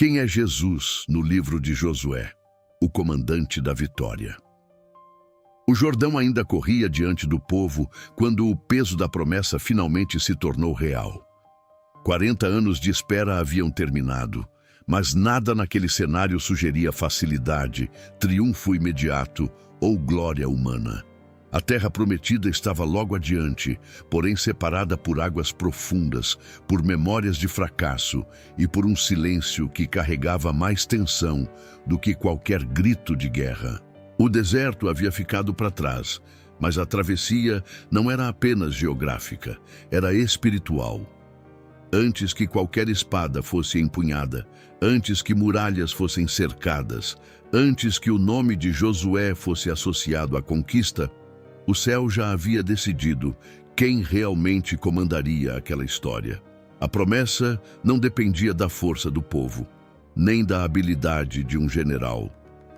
Quem é Jesus no livro de Josué, o comandante da vitória? O Jordão ainda corria diante do povo quando o peso da promessa finalmente se tornou real. 40 anos de espera haviam terminado, mas nada naquele cenário sugeria facilidade, triunfo imediato ou glória humana. A terra prometida estava logo adiante, porém separada por águas profundas, por memórias de fracasso e por um silêncio que carregava mais tensão do que qualquer grito de guerra. O deserto havia ficado para trás, mas a travessia não era apenas geográfica, era espiritual. Antes que qualquer espada fosse empunhada, antes que muralhas fossem cercadas, antes que o nome de Josué fosse associado à conquista, o céu já havia decidido quem realmente comandaria aquela história. A promessa não dependia da força do povo, nem da habilidade de um general.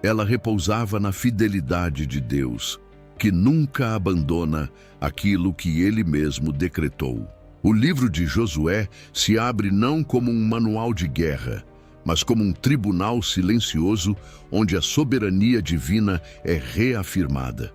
Ela repousava na fidelidade de Deus, que nunca abandona aquilo que Ele mesmo decretou. O livro de Josué se abre não como um manual de guerra, mas como um tribunal silencioso onde a soberania divina é reafirmada.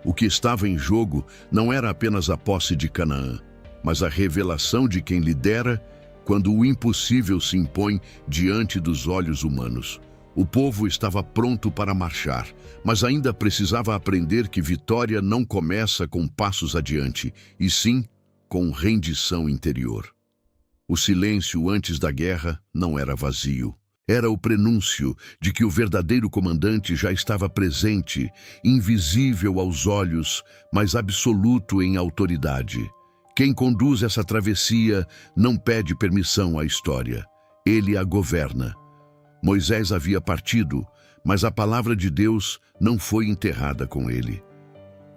O que estava em jogo não era apenas a posse de Canaã, mas a revelação de quem lidera quando o impossível se impõe diante dos olhos humanos. O povo estava pronto para marchar, mas ainda precisava aprender que vitória não começa com passos adiante, e sim com rendição interior. O silêncio antes da guerra não era vazio. Era o prenúncio de que o verdadeiro comandante já estava presente, invisível aos olhos, mas absoluto em autoridade. Quem conduz essa travessia não pede permissão à história. Ele a governa. Moisés havia partido, mas a palavra de Deus não foi enterrada com ele.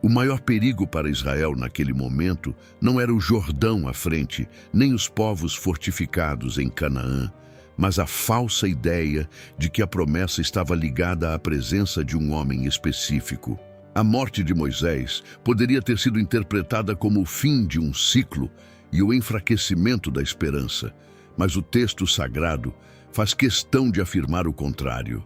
O maior perigo para Israel naquele momento não era o Jordão à frente, nem os povos fortificados em Canaã, mas a falsa ideia de que a promessa estava ligada à presença de um homem específico. A morte de Moisés poderia ter sido interpretada como o fim de um ciclo e o enfraquecimento da esperança, mas o texto sagrado faz questão de afirmar o contrário.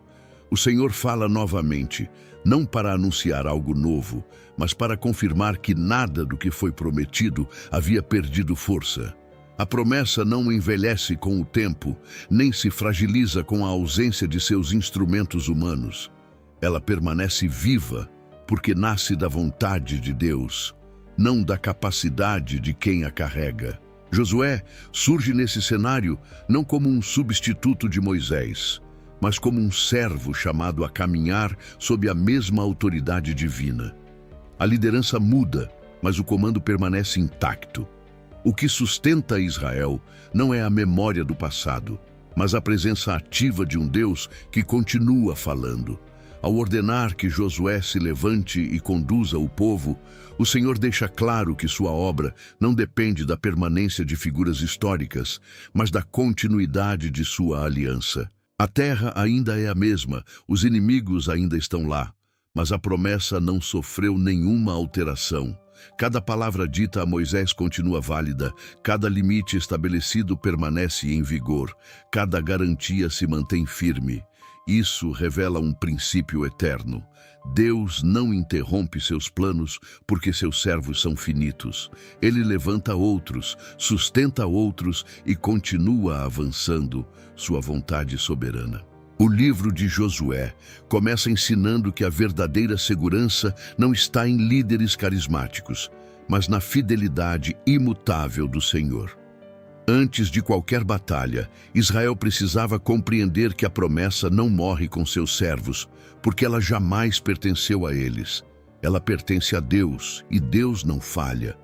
O Senhor fala novamente, não para anunciar algo novo, mas para confirmar que nada do que foi prometido havia perdido força. A promessa não envelhece com o tempo, nem se fragiliza com a ausência de seus instrumentos humanos. Ela permanece viva, porque nasce da vontade de Deus, não da capacidade de quem a carrega. Josué surge nesse cenário não como um substituto de Moisés, mas como um servo chamado a caminhar sob a mesma autoridade divina. A liderança muda, mas o comando permanece intacto. O que sustenta Israel não é a memória do passado, mas a presença ativa de um Deus que continua falando. Ao ordenar que Josué se levante e conduza o povo, o Senhor deixa claro que sua obra não depende da permanência de figuras históricas, mas da continuidade de sua aliança. A terra ainda é a mesma, os inimigos ainda estão lá, mas a promessa não sofreu nenhuma alteração. Cada palavra dita a Moisés continua válida, cada limite estabelecido permanece em vigor, cada garantia se mantém firme. Isso revela um princípio eterno. Deus não interrompe seus planos porque seus servos são finitos. Ele levanta outros, sustenta outros e continua avançando sua vontade soberana. O livro de Josué começa ensinando que a verdadeira segurança não está em líderes carismáticos, mas na fidelidade imutável do Senhor. Antes de qualquer batalha, Israel precisava compreender que a promessa não morre com seus servos, porque ela jamais pertenceu a eles. Ela pertence a Deus, e Deus não falha.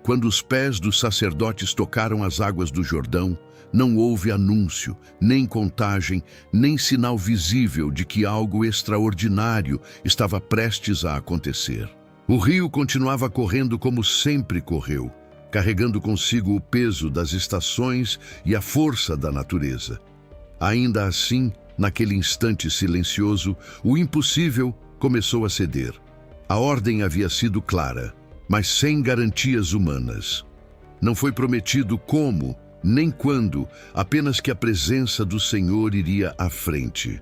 Quando os pés dos sacerdotes tocaram as águas do Jordão, não houve anúncio, nem contagem, nem sinal visível de que algo extraordinário estava prestes a acontecer. O rio continuava correndo como sempre correu, carregando consigo o peso das estações e a força da natureza. Ainda assim, naquele instante silencioso, o impossível começou a ceder. A ordem havia sido clara, mas sem garantias humanas. Não foi prometido como, nem quando, apenas que a presença do Senhor iria à frente.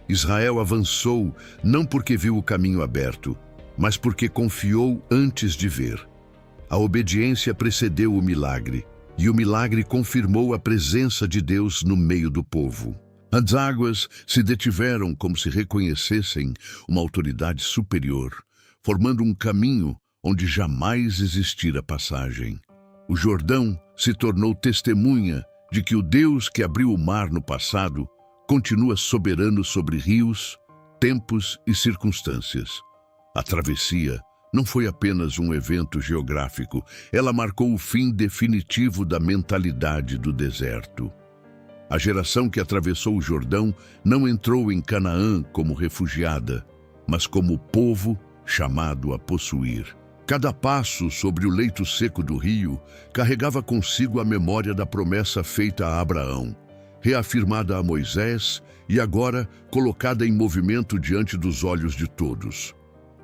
Israel avançou não porque viu o caminho aberto, mas porque confiou antes de ver. A obediência precedeu o milagre, e o milagre confirmou a presença de Deus no meio do povo. As águas se detiveram como se reconhecessem uma autoridade superior, formando um caminho onde jamais existira passagem. O Jordão se tornou testemunha de que o Deus que abriu o mar no passado continua soberano sobre rios, tempos e circunstâncias. A travessia não foi apenas um evento geográfico, ela marcou o fim definitivo da mentalidade do deserto. A geração que atravessou o Jordão não entrou em Canaã como refugiada, mas como povo chamado a possuir. Cada passo sobre o leito seco do rio carregava consigo a memória da promessa feita a Abraão, reafirmada a Moisés e agora colocada em movimento diante dos olhos de todos.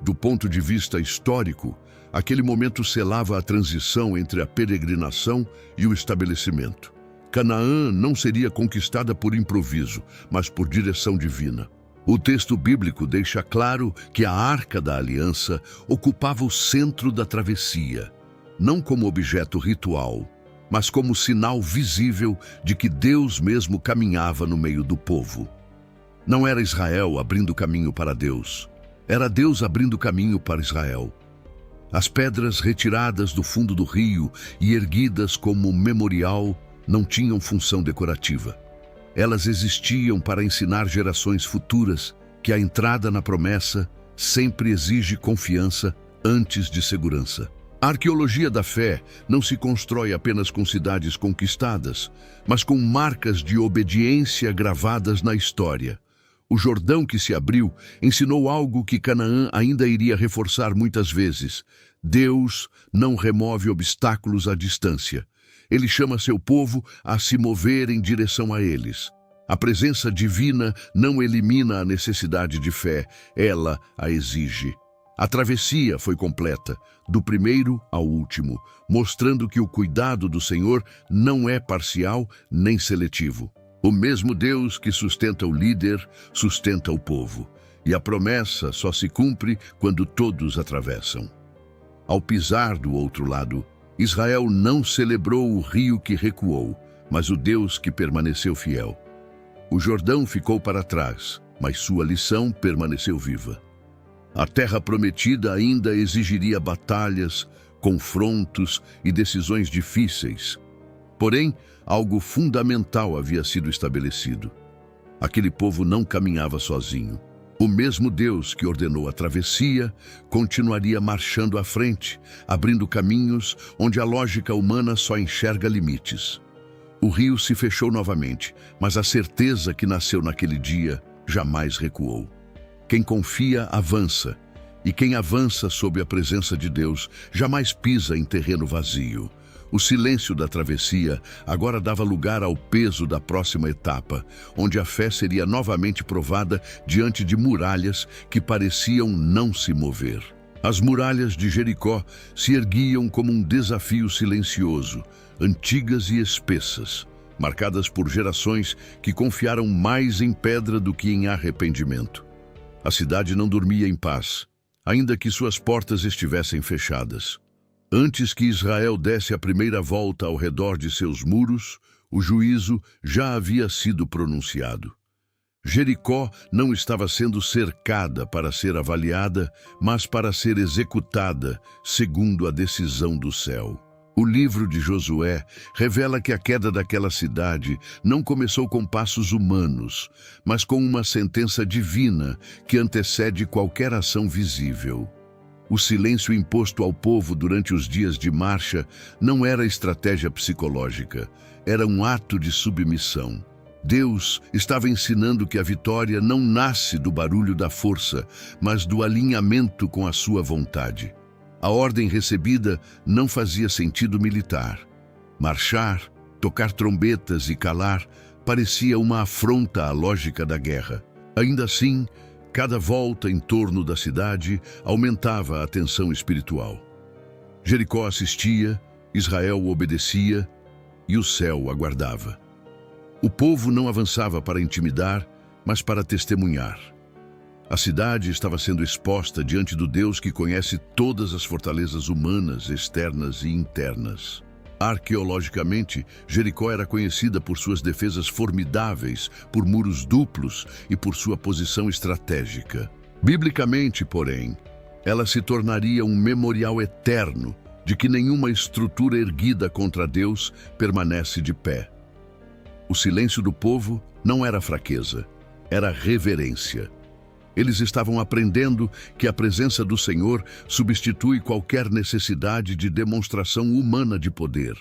Do ponto de vista histórico, aquele momento selava a transição entre a peregrinação e o estabelecimento. Canaã não seria conquistada por improviso, mas por direção divina. O texto bíblico deixa claro que a Arca da Aliança ocupava o centro da travessia, não como objeto ritual, mas como sinal visível de que Deus mesmo caminhava no meio do povo. Não era Israel abrindo caminho para Deus, era Deus abrindo caminho para Israel. As pedras retiradas do fundo do rio e erguidas como memorial não tinham função decorativa. Elas existiam para ensinar gerações futuras que a entrada na promessa sempre exige confiança antes de segurança. A arqueologia da fé não se constrói apenas com cidades conquistadas, mas com marcas de obediência gravadas na história. O Jordão que se abriu ensinou algo que Canaã ainda iria reforçar muitas vezes. Deus não remove obstáculos à distância. Ele chama seu povo a se mover em direção a eles. A presença divina não elimina a necessidade de fé, ela a exige. A travessia foi completa, do primeiro ao último, mostrando que o cuidado do Senhor não é parcial nem seletivo. O mesmo Deus que sustenta o líder, sustenta o povo. E a promessa só se cumpre quando todos atravessam. Ao pisar do outro lado, Israel não celebrou o rio que recuou, mas o Deus que permaneceu fiel. O Jordão ficou para trás, mas sua lição permaneceu viva. A terra prometida ainda exigiria batalhas, confrontos e decisões difíceis. Porém, algo fundamental havia sido estabelecido. Aquele povo não caminhava sozinho. O mesmo Deus que ordenou a travessia continuaria marchando à frente, abrindo caminhos onde a lógica humana só enxerga limites. O rio se fechou novamente, mas a certeza que nasceu naquele dia jamais recuou. Quem confia, avança, e quem avança sob a presença de Deus jamais pisa em terreno vazio. O silêncio da travessia agora dava lugar ao peso da próxima etapa, onde a fé seria novamente provada diante de muralhas que pareciam não se mover. As muralhas de Jericó se erguiam como um desafio silencioso, antigas e espessas, marcadas por gerações que confiaram mais em pedra do que em arrependimento. A cidade não dormia em paz, ainda que suas portas estivessem fechadas. Antes que Israel desse a primeira volta ao redor de seus muros, o juízo já havia sido pronunciado. Jericó não estava sendo cercada para ser avaliada, mas para ser executada, segundo a decisão do céu. O livro de Josué revela que a queda daquela cidade não começou com passos humanos, mas com uma sentença divina que antecede qualquer ação visível. O silêncio imposto ao povo durante os dias de marcha não era estratégia psicológica, era um ato de submissão. Deus estava ensinando que a vitória não nasce do barulho da força, mas do alinhamento com a sua vontade. A ordem recebida não fazia sentido militar. Marchar, tocar trombetas e calar parecia uma afronta à lógica da guerra. Ainda assim, cada volta em torno da cidade aumentava a tensão espiritual. Jericó assistia, Israel obedecia, e o céu aguardava. O povo não avançava para intimidar, mas para testemunhar. A cidade estava sendo exposta diante do Deus que conhece todas as fortalezas humanas, externas e internas. Arqueologicamente, Jericó era conhecida por suas defesas formidáveis, por muros duplos e por sua posição estratégica. Biblicamente, porém, ela se tornaria um memorial eterno de que nenhuma estrutura erguida contra Deus permanece de pé. O silêncio do povo não era fraqueza, era reverência. Eles estavam aprendendo que a presença do Senhor substitui qualquer necessidade de demonstração humana de poder.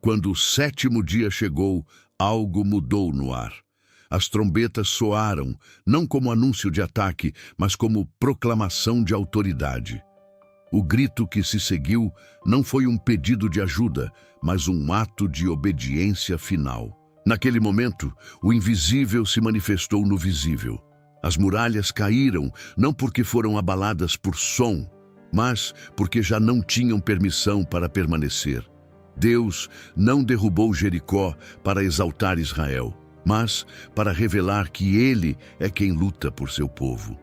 Quando o 7º dia chegou, algo mudou no ar. As trombetas soaram, não como anúncio de ataque, mas como proclamação de autoridade. O grito que se seguiu não foi um pedido de ajuda, mas um ato de obediência final. Naquele momento, o invisível se manifestou no visível. As muralhas caíram, não porque foram abaladas por som, mas porque já não tinham permissão para permanecer. Deus não derrubou Jericó para exaltar Israel, mas para revelar que Ele é quem luta por seu povo.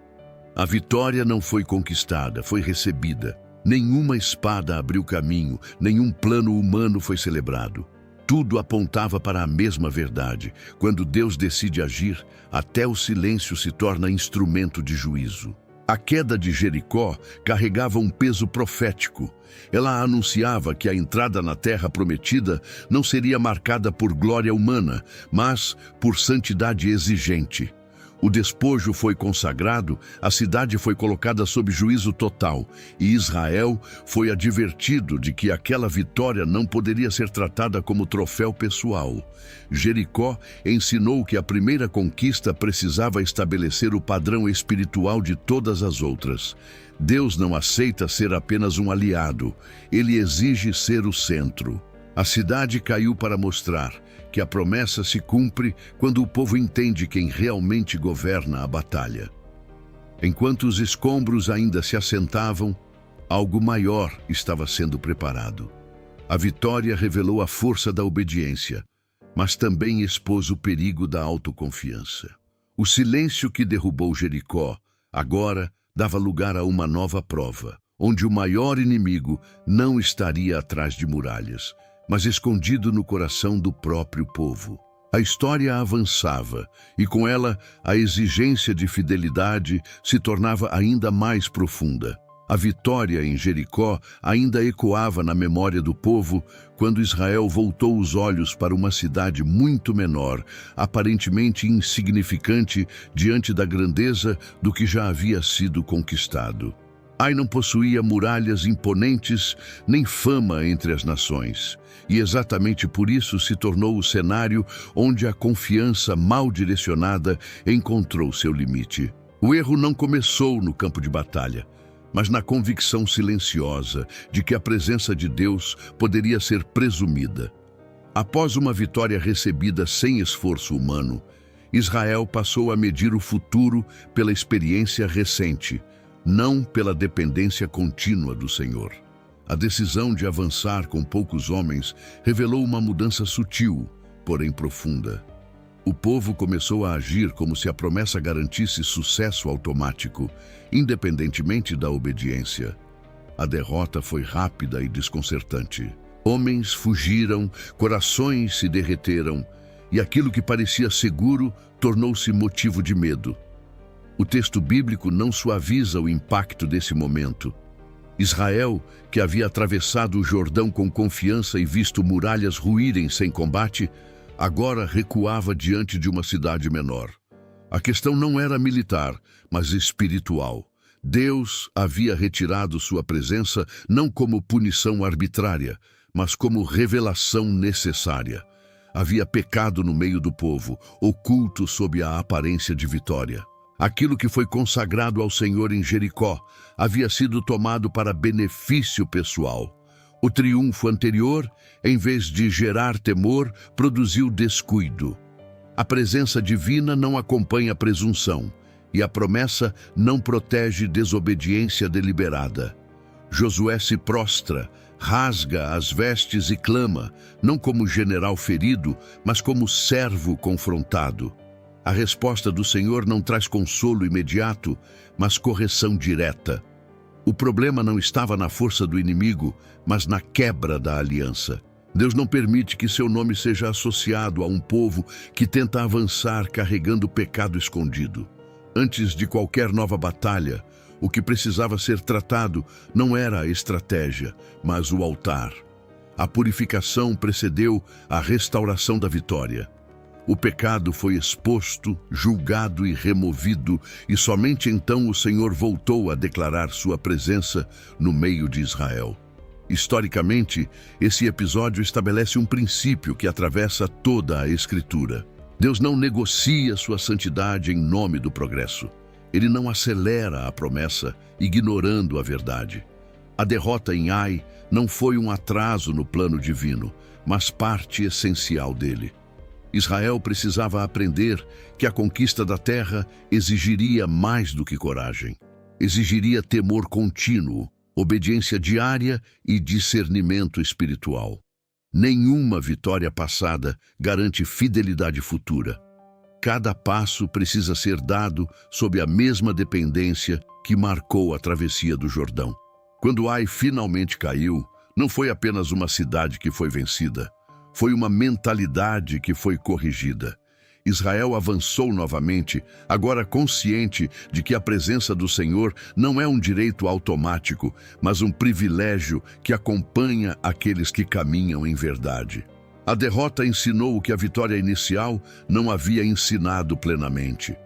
A vitória não foi conquistada, foi recebida. Nenhuma espada abriu caminho, nenhum plano humano foi celebrado. Tudo apontava para a mesma verdade. Quando Deus decide agir, até o silêncio se torna instrumento de juízo. A queda de Jericó carregava um peso profético. Ela anunciava que a entrada na terra prometida não seria marcada por glória humana, mas por santidade exigente. O despojo foi consagrado, a cidade foi colocada sob juízo total, e Israel foi advertido de que aquela vitória não poderia ser tratada como troféu pessoal. Jericó ensinou que a primeira conquista precisava estabelecer o padrão espiritual de todas as outras. Deus não aceita ser apenas um aliado, Ele exige ser o centro. A cidade caiu para mostrar que a promessa se cumpre quando o povo entende quem realmente governa a batalha. Enquanto os escombros ainda se assentavam, algo maior estava sendo preparado. A vitória revelou a força da obediência, mas também expôs o perigo da autoconfiança. O silêncio que derrubou Jericó agora dava lugar a uma nova prova, onde o maior inimigo não estaria atrás de muralhas, mas escondido no coração do próprio povo. A história avançava, e com ela a exigência de fidelidade se tornava ainda mais profunda. A vitória em Jericó ainda ecoava na memória do povo quando Israel voltou os olhos para uma cidade muito menor, aparentemente insignificante diante da grandeza do que já havia sido conquistado. Ai não possuía muralhas imponentes nem fama entre as nações, e exatamente por isso se tornou o cenário onde a confiança mal direcionada encontrou seu limite. O erro não começou no campo de batalha, mas na convicção silenciosa de que a presença de Deus poderia ser presumida. Após uma vitória recebida sem esforço humano, Israel passou a medir o futuro pela experiência recente, não pela dependência contínua do Senhor. A decisão de avançar com poucos homens revelou uma mudança sutil, porém profunda. O povo começou a agir como se a promessa garantisse sucesso automático, independentemente da obediência. A derrota foi rápida e desconcertante. Homens fugiram, corações se derreteram, e aquilo que parecia seguro tornou-se motivo de medo. O texto bíblico não suaviza o impacto desse momento. Israel, que havia atravessado o Jordão com confiança e visto muralhas ruírem sem combate, agora recuava diante de uma cidade menor. A questão não era militar, mas espiritual. Deus havia retirado sua presença não como punição arbitrária, mas como revelação necessária. Havia pecado no meio do povo, oculto sob a aparência de vitória. Aquilo que foi consagrado ao Senhor em Jericó havia sido tomado para benefício pessoal. O triunfo anterior, em vez de gerar temor, produziu descuido. A presença divina não acompanha presunção, e a promessa não protege desobediência deliberada. Josué se prostra, rasga as vestes e clama, não como general ferido, mas como servo confrontado. A resposta do Senhor não traz consolo imediato, mas correção direta. O problema não estava na força do inimigo, mas na quebra da aliança. Deus não permite que seu nome seja associado a um povo que tenta avançar carregando o pecado escondido. Antes de qualquer nova batalha, o que precisava ser tratado não era a estratégia, mas o altar. A purificação precedeu a restauração da vitória. O pecado foi exposto, julgado e removido, e somente então o Senhor voltou a declarar sua presença no meio de Israel. Historicamente, esse episódio estabelece um princípio que atravessa toda a Escritura. Deus não negocia sua santidade em nome do progresso. Ele não acelera a promessa, ignorando a verdade. A derrota em Ai não foi um atraso no plano divino, mas parte essencial dele. Israel precisava aprender que a conquista da terra exigiria mais do que coragem. Exigiria temor contínuo, obediência diária e discernimento espiritual. Nenhuma vitória passada garante fidelidade futura. Cada passo precisa ser dado sob a mesma dependência que marcou a travessia do Jordão. Quando Ai finalmente caiu, não foi apenas uma cidade que foi vencida. Foi uma mentalidade que foi corrigida. Israel avançou novamente, agora consciente de que a presença do Senhor não é um direito automático, mas um privilégio que acompanha aqueles que caminham em verdade. A derrota ensinou o que a vitória inicial não havia ensinado plenamente.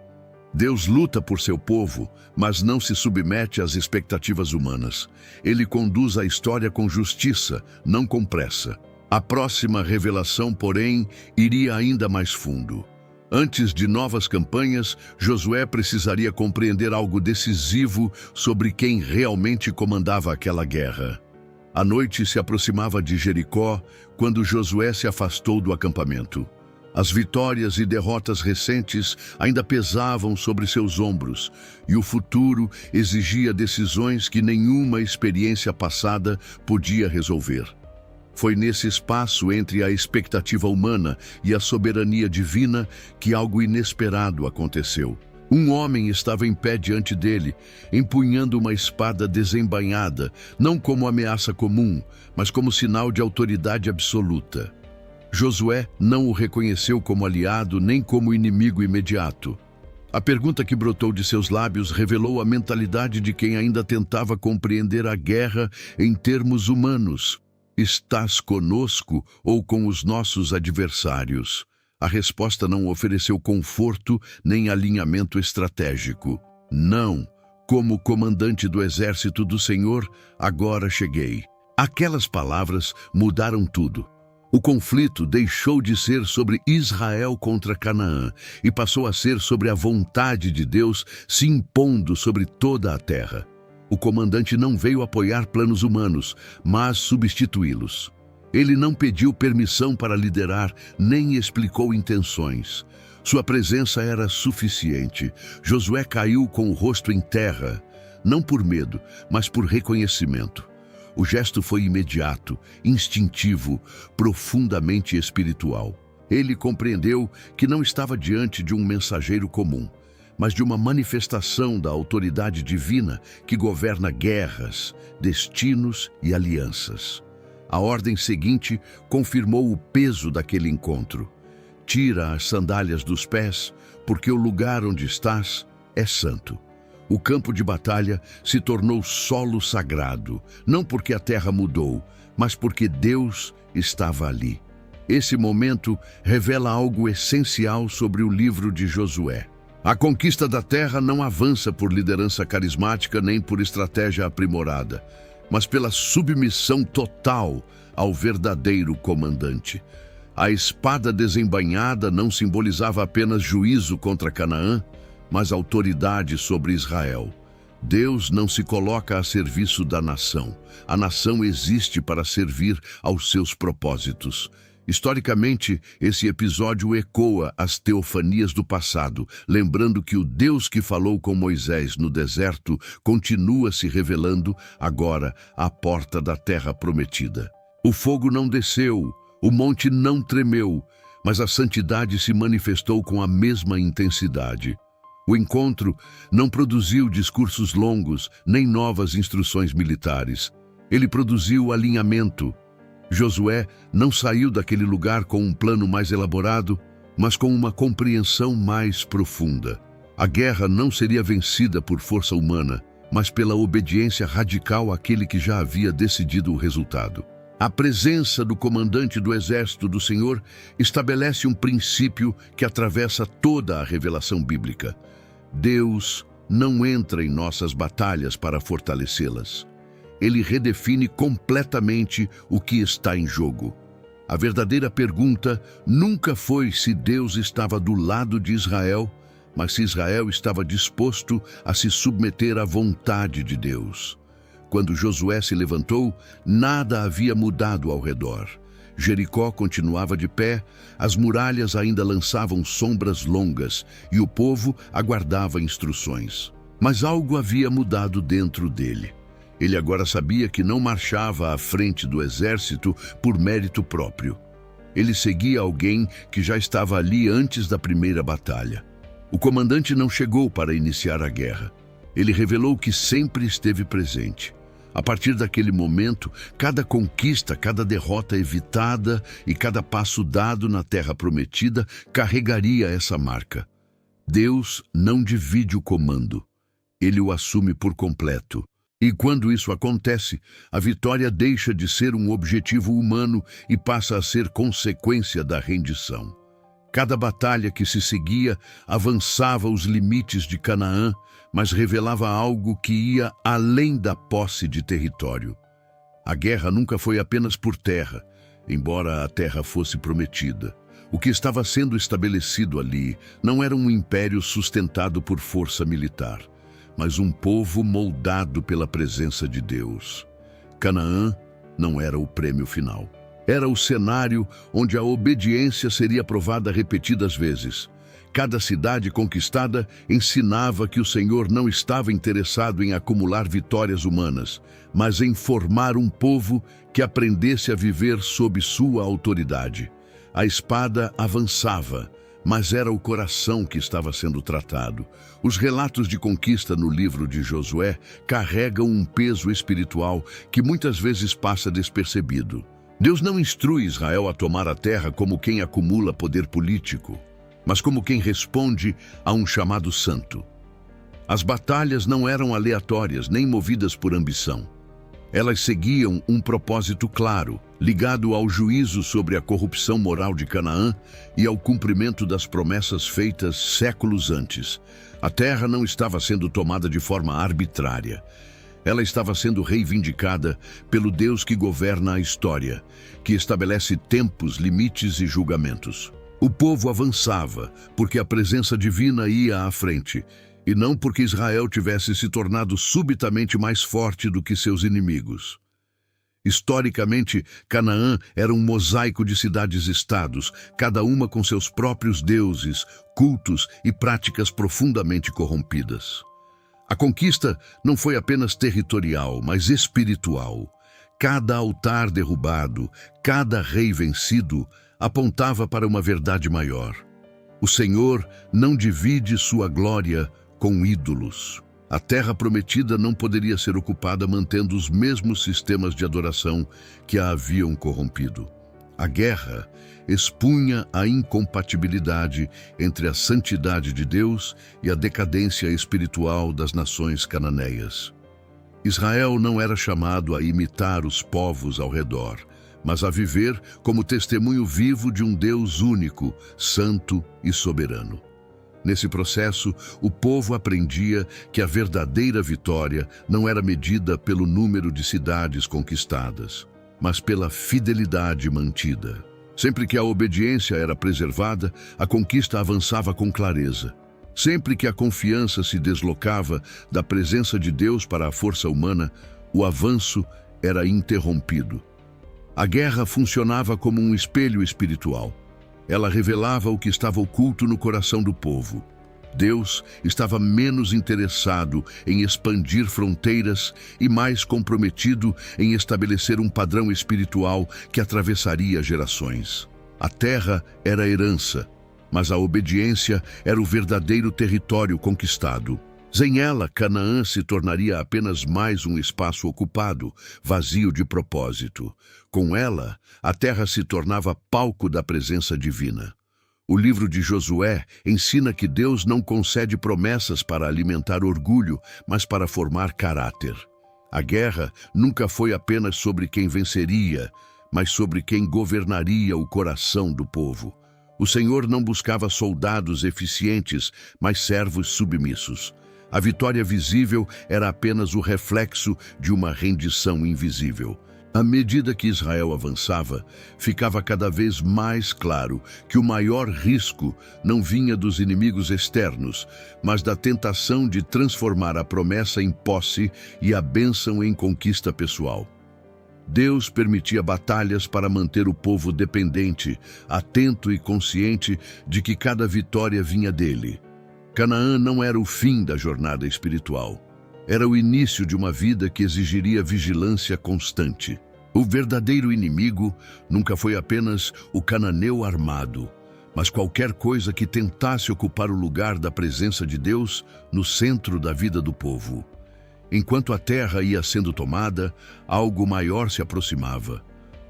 Deus luta por seu povo, mas não se submete às expectativas humanas. Ele conduz a história com justiça, não com pressa. A próxima revelação, porém, iria ainda mais fundo. Antes de novas campanhas, Josué precisaria compreender algo decisivo sobre quem realmente comandava aquela guerra. A noite se aproximava de Jericó quando Josué se afastou do acampamento. As vitórias e derrotas recentes ainda pesavam sobre seus ombros, e o futuro exigia decisões que nenhuma experiência passada podia resolver. Foi nesse espaço entre a expectativa humana e a soberania divina que algo inesperado aconteceu. Um homem estava em pé diante dele, empunhando uma espada desembainhada, não como ameaça comum, mas como sinal de autoridade absoluta. Josué não o reconheceu como aliado nem como inimigo imediato. A pergunta que brotou de seus lábios revelou a mentalidade de quem ainda tentava compreender a guerra em termos humanos. Estás conosco ou com os nossos adversários? A resposta não ofereceu conforto nem alinhamento estratégico. Não, como comandante do exército do Senhor, agora cheguei. Aquelas palavras mudaram tudo. O conflito deixou de ser sobre Israel contra Canaã e passou a ser sobre a vontade de Deus se impondo sobre toda a terra. O comandante não veio apoiar planos humanos, mas substituí-los. Ele não pediu permissão para liderar, nem explicou intenções. Sua presença era suficiente. Josué caiu com o rosto em terra, não por medo, mas por reconhecimento. O gesto foi imediato, instintivo, profundamente espiritual. Ele compreendeu que não estava diante de um mensageiro comum, mas de uma manifestação da autoridade divina que governa guerras, destinos e alianças. A ordem seguinte confirmou o peso daquele encontro. Tira as sandálias dos pés, porque o lugar onde estás é santo. O campo de batalha se tornou solo sagrado, não porque a terra mudou, mas porque Deus estava ali. Esse momento revela algo essencial sobre o livro de Josué. A conquista da terra não avança por liderança carismática nem por estratégia aprimorada, mas pela submissão total ao verdadeiro comandante. A espada desembainhada não simbolizava apenas juízo contra Canaã, mas autoridade sobre Israel. Deus não se coloca a serviço da nação. A nação existe para servir aos seus propósitos. Historicamente, esse episódio ecoa as teofanias do passado, lembrando que o Deus que falou com Moisés no deserto continua se revelando agora à porta da terra prometida. O fogo não desceu, o monte não tremeu, mas a santidade se manifestou com a mesma intensidade. O encontro não produziu discursos longos, nem novas instruções militares. Ele produziu alinhamento. Josué não saiu daquele lugar com um plano mais elaborado, mas com uma compreensão mais profunda. A guerra não seria vencida por força humana, mas pela obediência radical àquele que já havia decidido o resultado. A presença do comandante do exército do Senhor estabelece um princípio que atravessa toda a revelação bíblica. Deus não entra em nossas batalhas para fortalecê-las. Ele redefine completamente o que está em jogo. A verdadeira pergunta nunca foi se Deus estava do lado de Israel, mas se Israel estava disposto a se submeter à vontade de Deus. Quando Josué se levantou, nada havia mudado ao redor. Jericó continuava de pé, as muralhas ainda lançavam sombras longas e o povo aguardava instruções. Mas algo havia mudado dentro dele. Ele agora sabia que não marchava à frente do exército por mérito próprio. Ele seguia alguém que já estava ali antes da primeira batalha. O comandante não chegou para iniciar a guerra. Ele revelou que sempre esteve presente. A partir daquele momento, cada conquista, cada derrota evitada e cada passo dado na terra prometida carregaria essa marca. Deus não divide o comando. Ele o assume por completo. E quando isso acontece, a vitória deixa de ser um objetivo humano e passa a ser consequência da rendição. Cada batalha que se seguia avançava os limites de Canaã, mas revelava algo que ia além da posse de território. A guerra nunca foi apenas por terra, embora a terra fosse prometida. O que estava sendo estabelecido ali não era um império sustentado por força militar, mas um povo moldado pela presença de Deus. Canaã não era o prêmio final. Era o cenário onde a obediência seria provada repetidas vezes. Cada cidade conquistada ensinava que o Senhor não estava interessado em acumular vitórias humanas, mas em formar um povo que aprendesse a viver sob sua autoridade. A espada avançava, mas era o coração que estava sendo tratado. Os relatos de conquista no livro de Josué carregam um peso espiritual que muitas vezes passa despercebido. Deus não instrui Israel a tomar a terra como quem acumula poder político, mas como quem responde a um chamado santo. As batalhas não eram aleatórias nem movidas por ambição. Elas seguiam um propósito claro, ligado ao juízo sobre a corrupção moral de Canaã e ao cumprimento das promessas feitas séculos antes. A terra não estava sendo tomada de forma arbitrária. Ela estava sendo reivindicada pelo Deus que governa a história, que estabelece tempos, limites e julgamentos. O povo avançava porque a presença divina ia à frente, e não porque Israel tivesse se tornado subitamente mais forte do que seus inimigos. Historicamente, Canaã era um mosaico de cidades-estados, cada uma com seus próprios deuses, cultos e práticas profundamente corrompidas. A conquista não foi apenas territorial, mas espiritual. Cada altar derrubado, cada rei vencido, apontava para uma verdade maior. O Senhor não divide sua glória com ídolos. A terra prometida não poderia ser ocupada mantendo os mesmos sistemas de adoração que a haviam corrompido. A guerra expunha a incompatibilidade entre a santidade de Deus e a decadência espiritual das nações cananeias. Israel não era chamado a imitar os povos ao redor, mas a viver como testemunho vivo de um Deus único, santo e soberano. Nesse processo, o povo aprendia que a verdadeira vitória não era medida pelo número de cidades conquistadas, mas pela fidelidade mantida. Sempre que a obediência era preservada, a conquista avançava com clareza. Sempre que a confiança se deslocava da presença de Deus para a força humana, o avanço era interrompido. A guerra funcionava como um espelho espiritual. Ela revelava o que estava oculto no coração do povo. Deus estava menos interessado em expandir fronteiras e mais comprometido em estabelecer um padrão espiritual que atravessaria gerações. A terra era a herança, mas a obediência era o verdadeiro território conquistado. Sem ela, Canaã se tornaria apenas mais um espaço ocupado, vazio de propósito. Com ela, a terra se tornava palco da presença divina. O livro de Josué ensina que Deus não concede promessas para alimentar orgulho, mas para formar caráter. A guerra nunca foi apenas sobre quem venceria, mas sobre quem governaria o coração do povo. O Senhor não buscava soldados eficientes, mas servos submissos. A vitória visível era apenas o reflexo de uma rendição invisível. À medida que Israel avançava, ficava cada vez mais claro que o maior risco não vinha dos inimigos externos, mas da tentação de transformar a promessa em posse e a bênção em conquista pessoal. Deus permitia batalhas para manter o povo dependente, atento e consciente de que cada vitória vinha dele. Canaã não era o fim da jornada espiritual. Era o início de uma vida que exigiria vigilância constante. O verdadeiro inimigo nunca foi apenas o cananeu armado, mas qualquer coisa que tentasse ocupar o lugar da presença de Deus no centro da vida do povo. Enquanto a terra ia sendo tomada, algo maior se aproximava.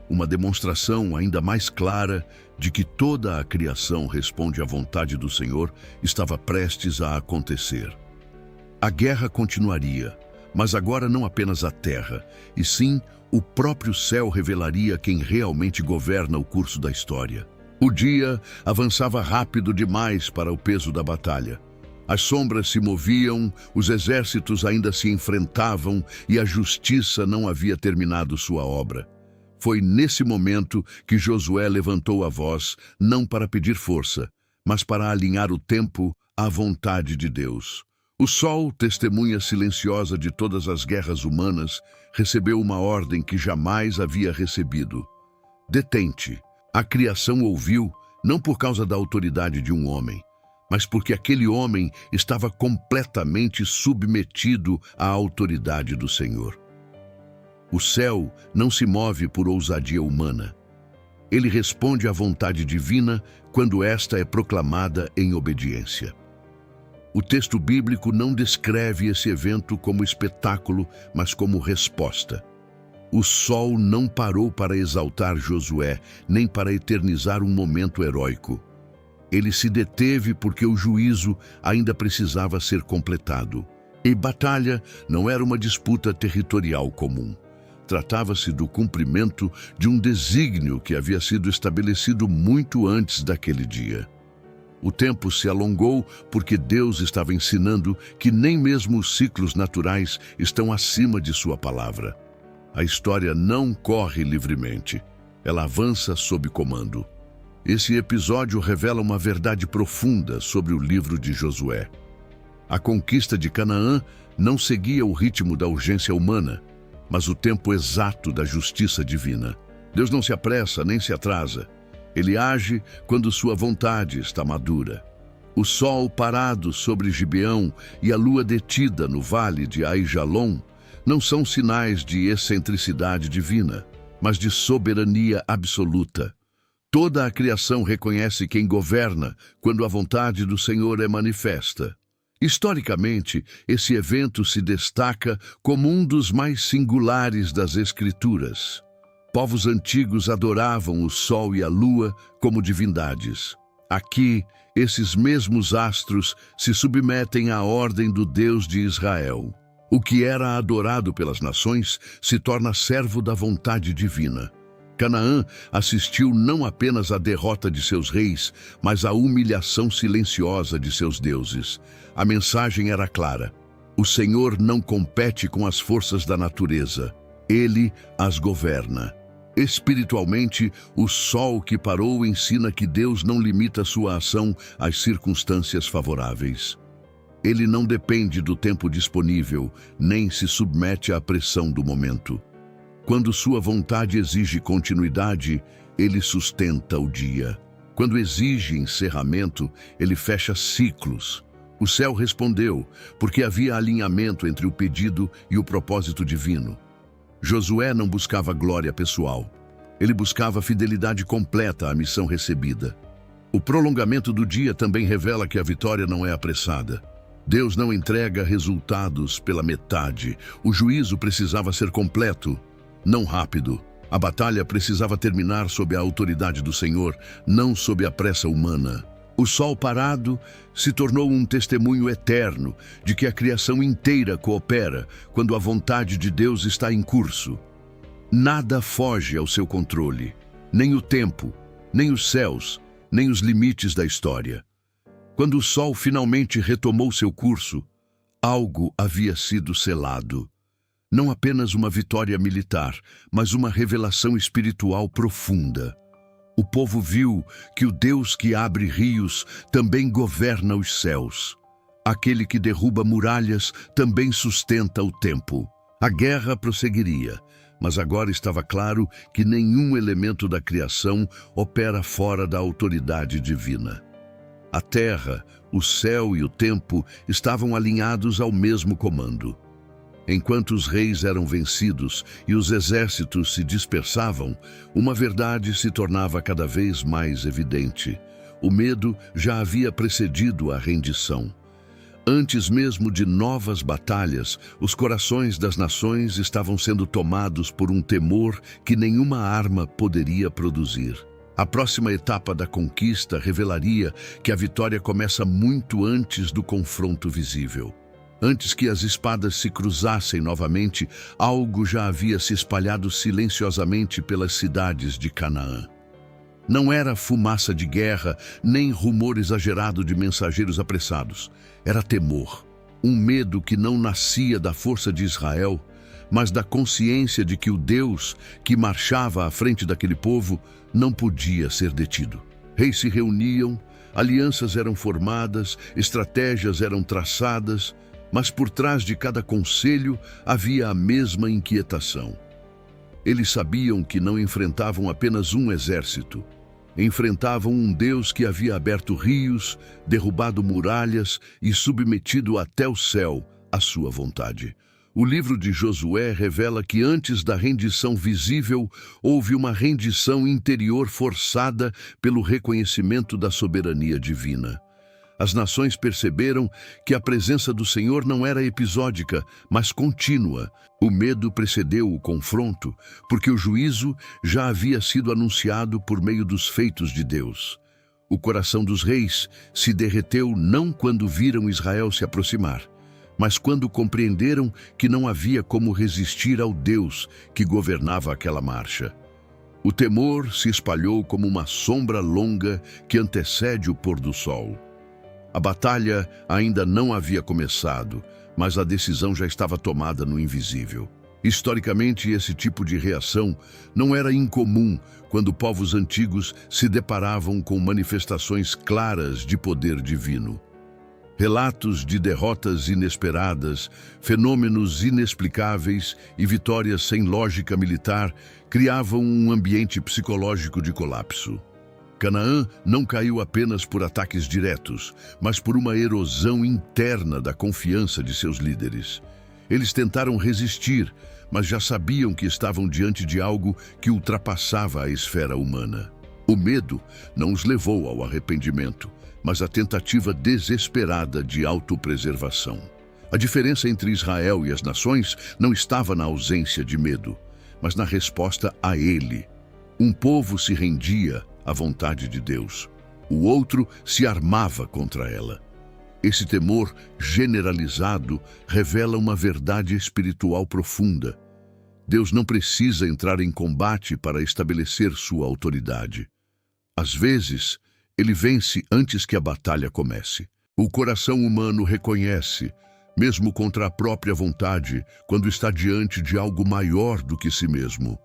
Uma demonstração ainda mais clara de que toda a criação responde à vontade do Senhor estava prestes a acontecer. A guerra continuaria, mas agora não apenas a terra, e sim o próprio céu revelaria quem realmente governa o curso da história. O dia avançava rápido demais para o peso da batalha. As sombras se moviam, os exércitos ainda se enfrentavam e a justiça não havia terminado sua obra. Foi nesse momento que Josué levantou a voz, não para pedir força, mas para alinhar o tempo à vontade de Deus. O sol, testemunha silenciosa de todas as guerras humanas, recebeu uma ordem que jamais havia recebido. Detente. A criação ouviu, não por causa da autoridade de um homem, mas porque aquele homem estava completamente submetido à autoridade do Senhor. O céu não se move por ousadia humana. Ele responde à vontade divina quando esta é proclamada em obediência. O texto bíblico não descreve esse evento como espetáculo, mas como resposta. O sol não parou para exaltar Josué, nem para eternizar um momento heróico. Ele se deteve porque o juízo ainda precisava ser completado. E batalha não era uma disputa territorial comum. Tratava-se do cumprimento de um desígnio que havia sido estabelecido muito antes daquele dia. O tempo se alongou porque Deus estava ensinando que nem mesmo os ciclos naturais estão acima de sua palavra. A história não corre livremente, ela avança sob comando. Esse episódio revela uma verdade profunda sobre o livro de Josué. A conquista de Canaã não seguia o ritmo da urgência humana, mas o tempo exato da justiça divina. Deus não se apressa nem se atrasa. Ele age quando sua vontade está madura. O sol parado sobre Gibeão e a lua detida no vale de Aijalon não são sinais de excentricidade divina, mas de soberania absoluta. Toda a criação reconhece quem governa quando a vontade do Senhor é manifesta. Historicamente, esse evento se destaca como um dos mais singulares das Escrituras. Povos antigos adoravam o sol e a lua como divindades. Aqui, esses mesmos astros se submetem à ordem do Deus de Israel. O que era adorado pelas nações se torna servo da vontade divina. Canaã assistiu não apenas à derrota de seus reis, mas à humilhação silenciosa de seus deuses. A mensagem era clara: o Senhor não compete com as forças da natureza, Ele as governa. Espiritualmente, o sol que parou ensina que Deus não limita sua ação às circunstâncias favoráveis. Ele não depende do tempo disponível, nem se submete à pressão do momento. Quando sua vontade exige continuidade, ele sustenta o dia. Quando exige encerramento, ele fecha ciclos. O céu respondeu, porque havia alinhamento entre o pedido e o propósito divino. Josué não buscava glória pessoal. Ele buscava fidelidade completa à missão recebida. O prolongamento do dia também revela que a vitória não é apressada. Deus não entrega resultados pela metade. O juízo precisava ser completo, não rápido. A batalha precisava terminar sob a autoridade do Senhor, não sob a pressa humana. O sol parado se tornou um testemunho eterno de que a criação inteira coopera quando a vontade de Deus está em curso. Nada foge ao seu controle, nem o tempo, nem os céus, nem os limites da história. Quando o sol finalmente retomou seu curso, algo havia sido selado. Não apenas uma vitória militar, mas uma revelação espiritual profunda. O povo viu que o Deus que abre rios também governa os céus. Aquele que derruba muralhas também sustenta o tempo. A guerra prosseguiria, mas agora estava claro que nenhum elemento da criação opera fora da autoridade divina. A terra, o céu e o tempo estavam alinhados ao mesmo comando. Enquanto os reis eram vencidos e os exércitos se dispersavam, uma verdade se tornava cada vez mais evidente. O medo já havia precedido a rendição. Antes mesmo de novas batalhas, os corações das nações estavam sendo tomados por um temor que nenhuma arma poderia produzir. A próxima etapa da conquista revelaria que a vitória começa muito antes do confronto visível. Antes que as espadas se cruzassem novamente, algo já havia se espalhado silenciosamente pelas cidades de Canaã. Não era fumaça de guerra, nem rumor exagerado de mensageiros apressados. Era temor, um medo que não nascia da força de Israel, mas da consciência de que o Deus que marchava à frente daquele povo não podia ser detido. Reis se reuniam, alianças eram formadas, estratégias eram traçadas, mas por trás de cada conselho havia a mesma inquietação. Eles sabiam que não enfrentavam apenas um exército. Enfrentavam um Deus que havia aberto rios, derrubado muralhas e submetido até o céu à sua vontade. O livro de Josué revela que antes da rendição visível, houve uma rendição interior forçada pelo reconhecimento da soberania divina. As nações perceberam que a presença do Senhor não era episódica, mas contínua. O medo precedeu o confronto, porque o juízo já havia sido anunciado por meio dos feitos de Deus. O coração dos reis se derreteu não quando viram Israel se aproximar, mas quando compreenderam que não havia como resistir ao Deus que governava aquela marcha. O temor se espalhou como uma sombra longa que antecede o pôr do sol. A batalha ainda não havia começado, mas a decisão já estava tomada no invisível. Historicamente, esse tipo de reação não era incomum quando povos antigos se deparavam com manifestações claras de poder divino. Relatos de derrotas inesperadas, fenômenos inexplicáveis e vitórias sem lógica militar criavam um ambiente psicológico de colapso. Canaã não caiu apenas por ataques diretos, mas por uma erosão interna da confiança de seus líderes. Eles tentaram resistir, mas já sabiam que estavam diante de algo que ultrapassava a esfera humana. O medo não os levou ao arrependimento, mas à tentativa desesperada de autopreservação. A diferença entre Israel e as nações não estava na ausência de medo, mas na resposta a ele. Um povo se rendia à vontade de Deus. O outro se armava contra ela. Esse temor generalizado revela uma verdade espiritual profunda. Deus não precisa entrar em combate para estabelecer sua autoridade. Às vezes, ele vence antes que a batalha comece. O coração humano reconhece, mesmo contra a própria vontade, quando está diante de algo maior do que si mesmo.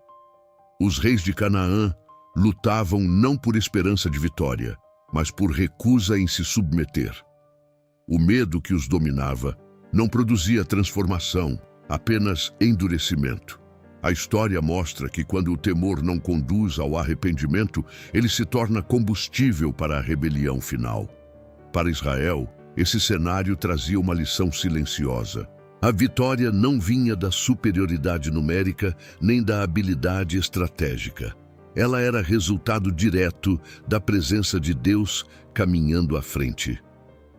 Os reis de Canaã lutavam não por esperança de vitória, mas por recusa em se submeter. O medo que os dominava não produzia transformação, apenas endurecimento. A história mostra que quando o temor não conduz ao arrependimento, ele se torna combustível para a rebelião final. Para Israel, esse cenário trazia uma lição silenciosa. A vitória não vinha da superioridade numérica nem da habilidade estratégica. Ela era resultado direto da presença de Deus caminhando à frente.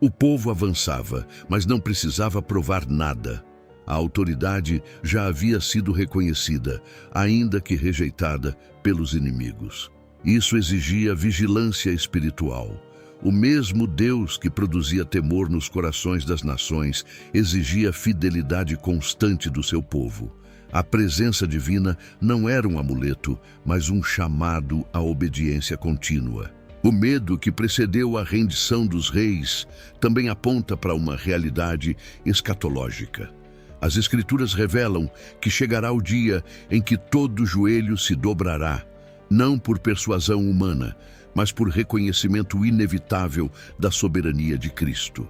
O povo avançava, mas não precisava provar nada. A autoridade já havia sido reconhecida, ainda que rejeitada pelos inimigos. Isso exigia vigilância espiritual. O mesmo Deus que produzia temor nos corações das nações exigia fidelidade constante do seu povo. A presença divina não era um amuleto, mas um chamado à obediência contínua. O medo que precedeu a rendição dos reis também aponta para uma realidade escatológica. As Escrituras revelam que chegará o dia em que todo joelho se dobrará, não por persuasão humana, mas por reconhecimento inevitável da soberania de Cristo.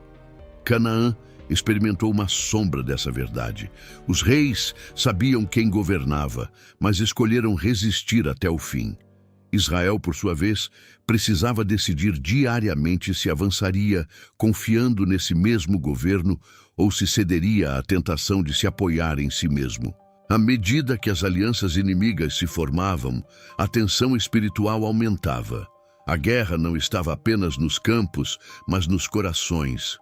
Canaã experimentou uma sombra dessa verdade. Os reis sabiam quem governava, mas escolheram resistir até o fim. Israel, por sua vez, precisava decidir diariamente se avançaria confiando nesse mesmo governo ou se cederia à tentação de se apoiar em si mesmo. À medida que as alianças inimigas se formavam, a tensão espiritual aumentava. A guerra não estava apenas nos campos, mas nos corações.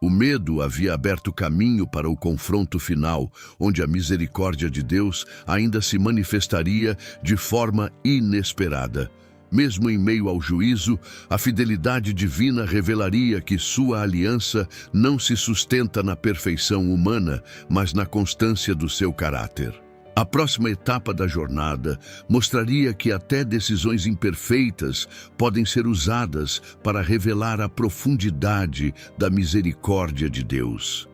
O medo havia aberto caminho para o confronto final, onde a misericórdia de Deus ainda se manifestaria de forma inesperada. Mesmo em meio ao juízo, a fidelidade divina revelaria que sua aliança não se sustenta na perfeição humana, mas na constância do seu caráter. A próxima etapa da jornada mostraria que até decisões imperfeitas podem ser usadas para revelar a profundidade da misericórdia de Deus.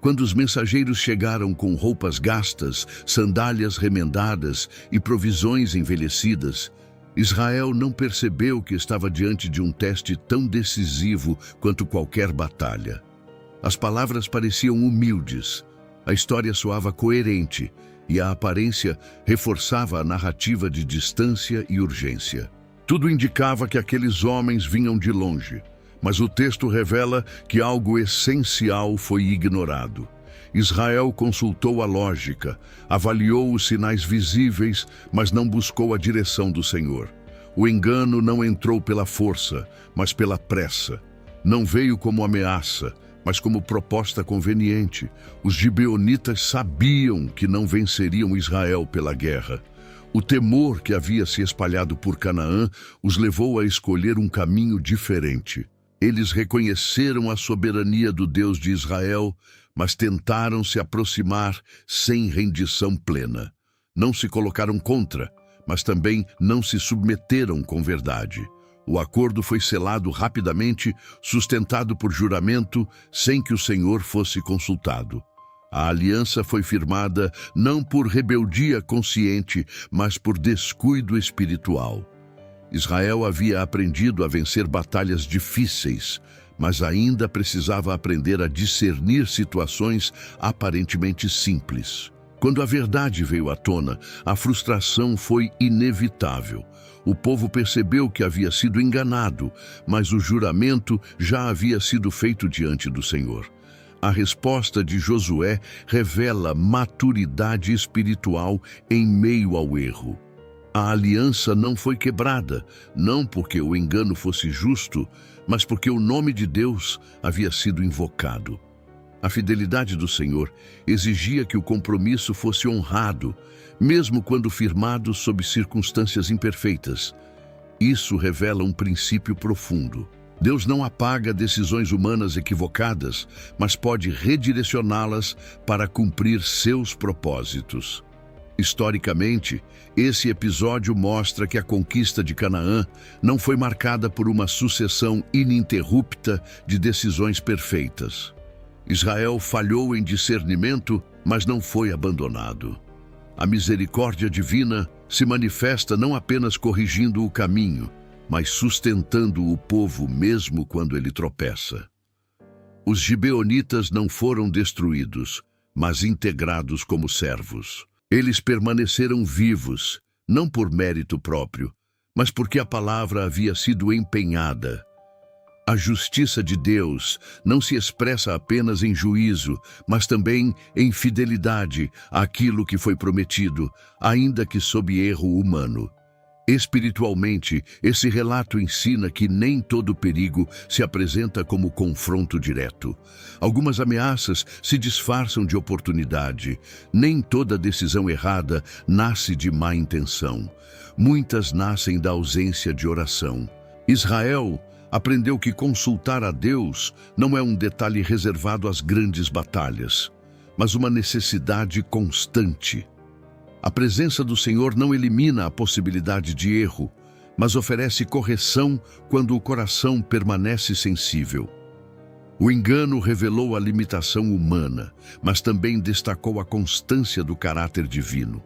Quando os mensageiros chegaram com roupas gastas, sandálias remendadas e provisões envelhecidas, Israel não percebeu que estava diante de um teste tão decisivo quanto qualquer batalha. As palavras pareciam humildes, a história soava coerente, e a aparência reforçava a narrativa de distância e urgência. Tudo indicava que aqueles homens vinham de longe, mas o texto revela que algo essencial foi ignorado. Israel consultou a lógica, avaliou os sinais visíveis, mas não buscou a direção do Senhor. O engano não entrou pela força, mas pela pressa. Não veio como ameaça, mas como proposta conveniente. Os gibeonitas sabiam que não venceriam Israel pela guerra. O temor que havia se espalhado por Canaã os levou a escolher um caminho diferente. Eles reconheceram a soberania do Deus de Israel, mas tentaram se aproximar sem rendição plena. Não se colocaram contra, mas também não se submeteram com verdade. O acordo foi selado rapidamente, sustentado por juramento, sem que o Senhor fosse consultado. A aliança foi firmada não por rebeldia consciente, mas por descuido espiritual. Israel havia aprendido a vencer batalhas difíceis, mas ainda precisava aprender a discernir situações aparentemente simples. Quando a verdade veio à tona, a frustração foi inevitável. O povo percebeu que havia sido enganado, mas o juramento já havia sido feito diante do Senhor. A resposta de Josué revela maturidade espiritual em meio ao erro. A aliança não foi quebrada, não porque o engano fosse justo, mas porque o nome de Deus havia sido invocado. A fidelidade do Senhor exigia que o compromisso fosse honrado, mesmo quando firmado sob circunstâncias imperfeitas. Isso revela um princípio profundo. Deus não apaga decisões humanas equivocadas, mas pode redirecioná-las para cumprir seus propósitos. Historicamente, esse episódio mostra que a conquista de Canaã não foi marcada por uma sucessão ininterrupta de decisões perfeitas. Israel falhou em discernimento, mas não foi abandonado. A misericórdia divina se manifesta não apenas corrigindo o caminho, mas sustentando o povo mesmo quando ele tropeça. Os gibeonitas não foram destruídos, mas integrados como servos. Eles permaneceram vivos, não por mérito próprio, mas porque a palavra havia sido empenhada. A justiça de Deus não se expressa apenas em juízo, mas também em fidelidade àquilo que foi prometido, ainda que sob erro humano. Espiritualmente, esse relato ensina que nem todo perigo se apresenta como confronto direto. Algumas ameaças se disfarçam de oportunidade. Nem toda decisão errada nasce de má intenção. Muitas nascem da ausência de oração. Israel aprendeu que consultar a Deus não é um detalhe reservado às grandes batalhas, mas uma necessidade constante. A presença do Senhor não elimina a possibilidade de erro, mas oferece correção quando o coração permanece sensível. O engano revelou a limitação humana, mas também destacou a constância do caráter divino.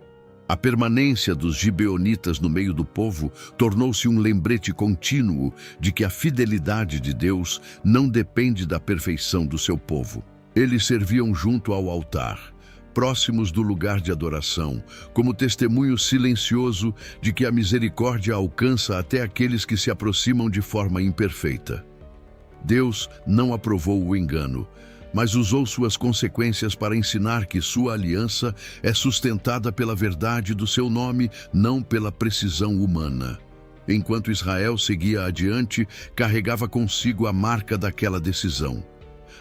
A permanência dos gibeonitas no meio do povo tornou-se um lembrete contínuo de que a fidelidade de Deus não depende da perfeição do seu povo. Eles serviam junto ao altar, próximos do lugar de adoração, como testemunho silencioso de que a misericórdia alcança até aqueles que se aproximam de forma imperfeita. Deus não aprovou o engano, mas usou suas consequências para ensinar que sua aliança é sustentada pela verdade do seu nome, não pela precisão humana. Enquanto Israel seguia adiante, carregava consigo a marca daquela decisão.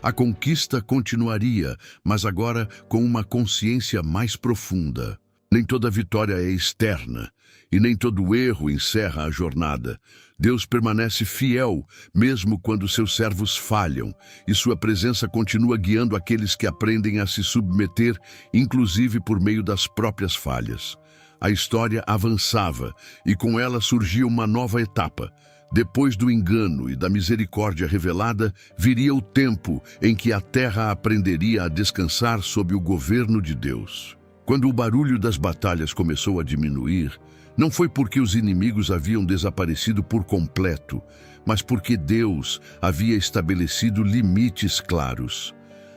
A conquista continuaria, mas agora com uma consciência mais profunda. Nem toda vitória é externa, e nem todo erro encerra a jornada. Deus permanece fiel, mesmo quando seus servos falham, e sua presença continua guiando aqueles que aprendem a se submeter, inclusive por meio das próprias falhas. A história avançava, e com ela surgia uma nova etapa. Depois do engano e da misericórdia revelada, viria o tempo em que a terra aprenderia a descansar sob o governo de Deus. Quando o barulho das batalhas começou a diminuir, não foi porque os inimigos haviam desaparecido por completo, mas porque Deus havia estabelecido limites claros.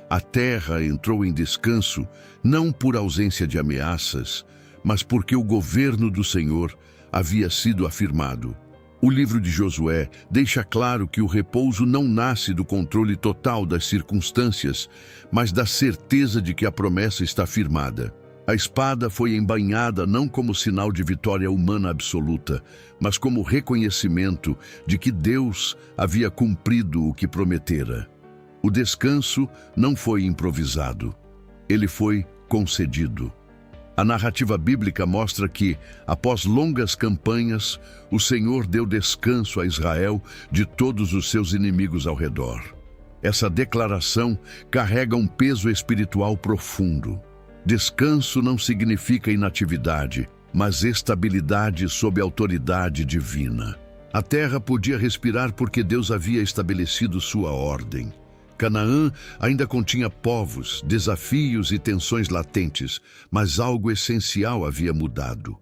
A terra entrou em descanso, não por ausência de ameaças, mas porque o governo do Senhor havia sido afirmado. O livro de Josué deixa claro que o repouso não nasce do controle total das circunstâncias, mas da certeza de que a promessa está firmada. A espada foi embainhada não como sinal de vitória humana absoluta, mas como reconhecimento de que Deus havia cumprido o que prometera. O descanso não foi improvisado, ele foi concedido. A narrativa bíblica mostra que, após longas campanhas, o Senhor deu descanso a Israel de todos os seus inimigos ao redor. Essa declaração carrega um peso espiritual profundo. Descanso não significa inatividade, mas estabilidade sob autoridade divina. A terra podia respirar porque Deus havia estabelecido sua ordem. Canaã ainda continha povos, desafios e tensões latentes, mas algo essencial havia mudado.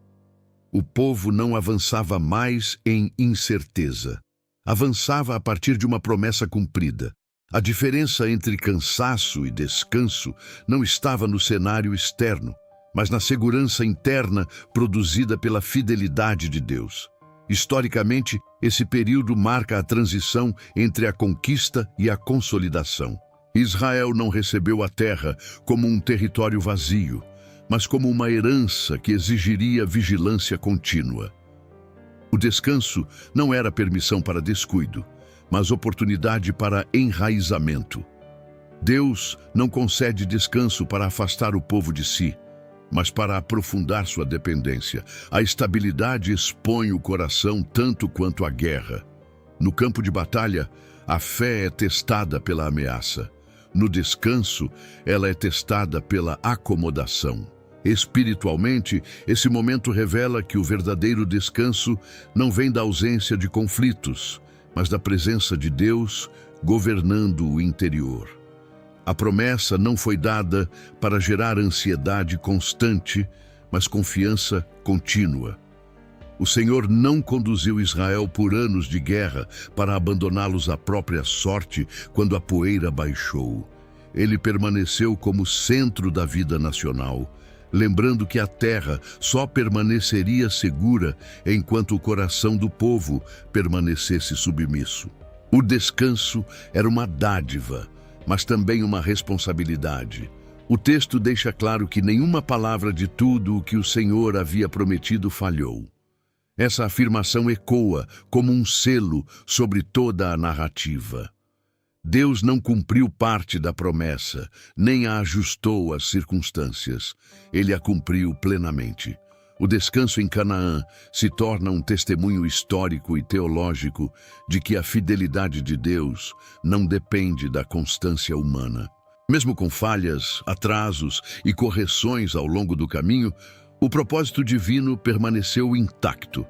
O povo não avançava mais em incerteza. Avançava a partir de uma promessa cumprida. A diferença entre cansaço e descanso não estava no cenário externo, mas na segurança interna produzida pela fidelidade de Deus. Historicamente, esse período marca a transição entre a conquista e a consolidação. Israel não recebeu a terra como um território vazio, mas como uma herança que exigiria vigilância contínua. O descanso não era permissão para descuido, mas oportunidade para enraizamento. Deus não concede descanso para afastar o povo de si, mas para aprofundar sua dependência. A estabilidade expõe o coração tanto quanto a guerra. No campo de batalha, a fé é testada pela ameaça. No descanso, ela é testada pela acomodação. Espiritualmente, esse momento revela que o verdadeiro descanso não vem da ausência de conflitos, mas da presença de Deus governando o interior. A promessa não foi dada para gerar ansiedade constante, mas confiança contínua. O Senhor não conduziu Israel por anos de guerra para abandoná-los à própria sorte quando a poeira baixou. Ele permaneceu como centro da vida nacional, lembrando que a terra só permaneceria segura enquanto o coração do povo permanecesse submisso. O descanso era uma dádiva, mas também uma responsabilidade. O texto deixa claro que nenhuma palavra de tudo o que o Senhor havia prometido falhou. Essa afirmação ecoa como um selo sobre toda a narrativa. Deus não cumpriu parte da promessa, nem a ajustou às circunstâncias. Ele a cumpriu plenamente. O descanso em Canaã se torna um testemunho histórico e teológico de que a fidelidade de Deus não depende da constância humana. Mesmo com falhas, atrasos e correções ao longo do caminho, o propósito divino permaneceu intacto.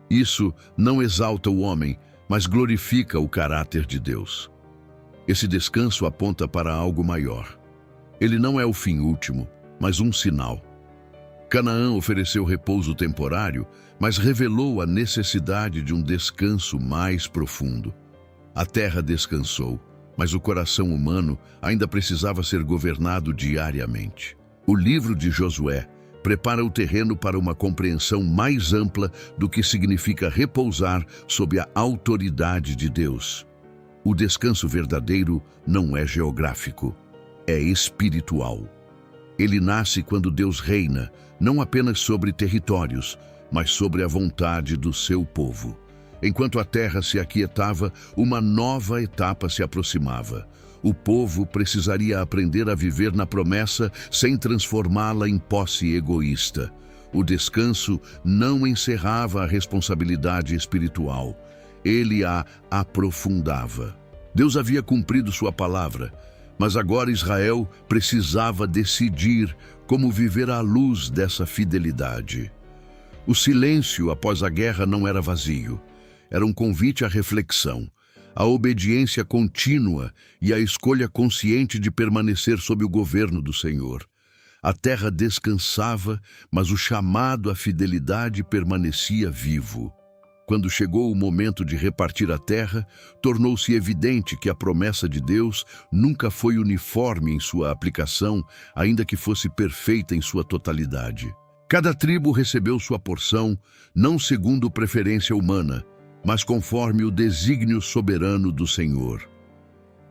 Isso não exalta o homem, mas glorifica o caráter de Deus. Esse descanso aponta para algo maior. Ele não é o fim último, mas um sinal. Canaã ofereceu repouso temporário, mas revelou a necessidade de um descanso mais profundo. A terra descansou, mas o coração humano ainda precisava ser governado diariamente. O livro de Josué prepara o terreno para uma compreensão mais ampla do que significa repousar sob a autoridade de Deus. O descanso verdadeiro não é geográfico, é espiritual. Ele nasce quando Deus reina, não apenas sobre territórios, mas sobre a vontade do seu povo. Enquanto a terra se aquietava, uma nova etapa se aproximava. O povo precisaria aprender a viver na promessa sem transformá-la em posse egoísta. O descanso não encerrava a responsabilidade espiritual. Ele a aprofundava. Deus havia cumprido sua palavra, mas agora Israel precisava decidir como viver à luz dessa fidelidade. O silêncio após a guerra não era vazio. Era um convite à reflexão, à obediência contínua e à escolha consciente de permanecer sob o governo do Senhor. A terra descansava, mas o chamado à fidelidade permanecia vivo. Quando chegou o momento de repartir a terra, tornou-se evidente que a promessa de Deus nunca foi uniforme em sua aplicação, ainda que fosse perfeita em sua totalidade. Cada tribo recebeu sua porção, não segundo preferência humana, mas conforme o desígnio soberano do Senhor.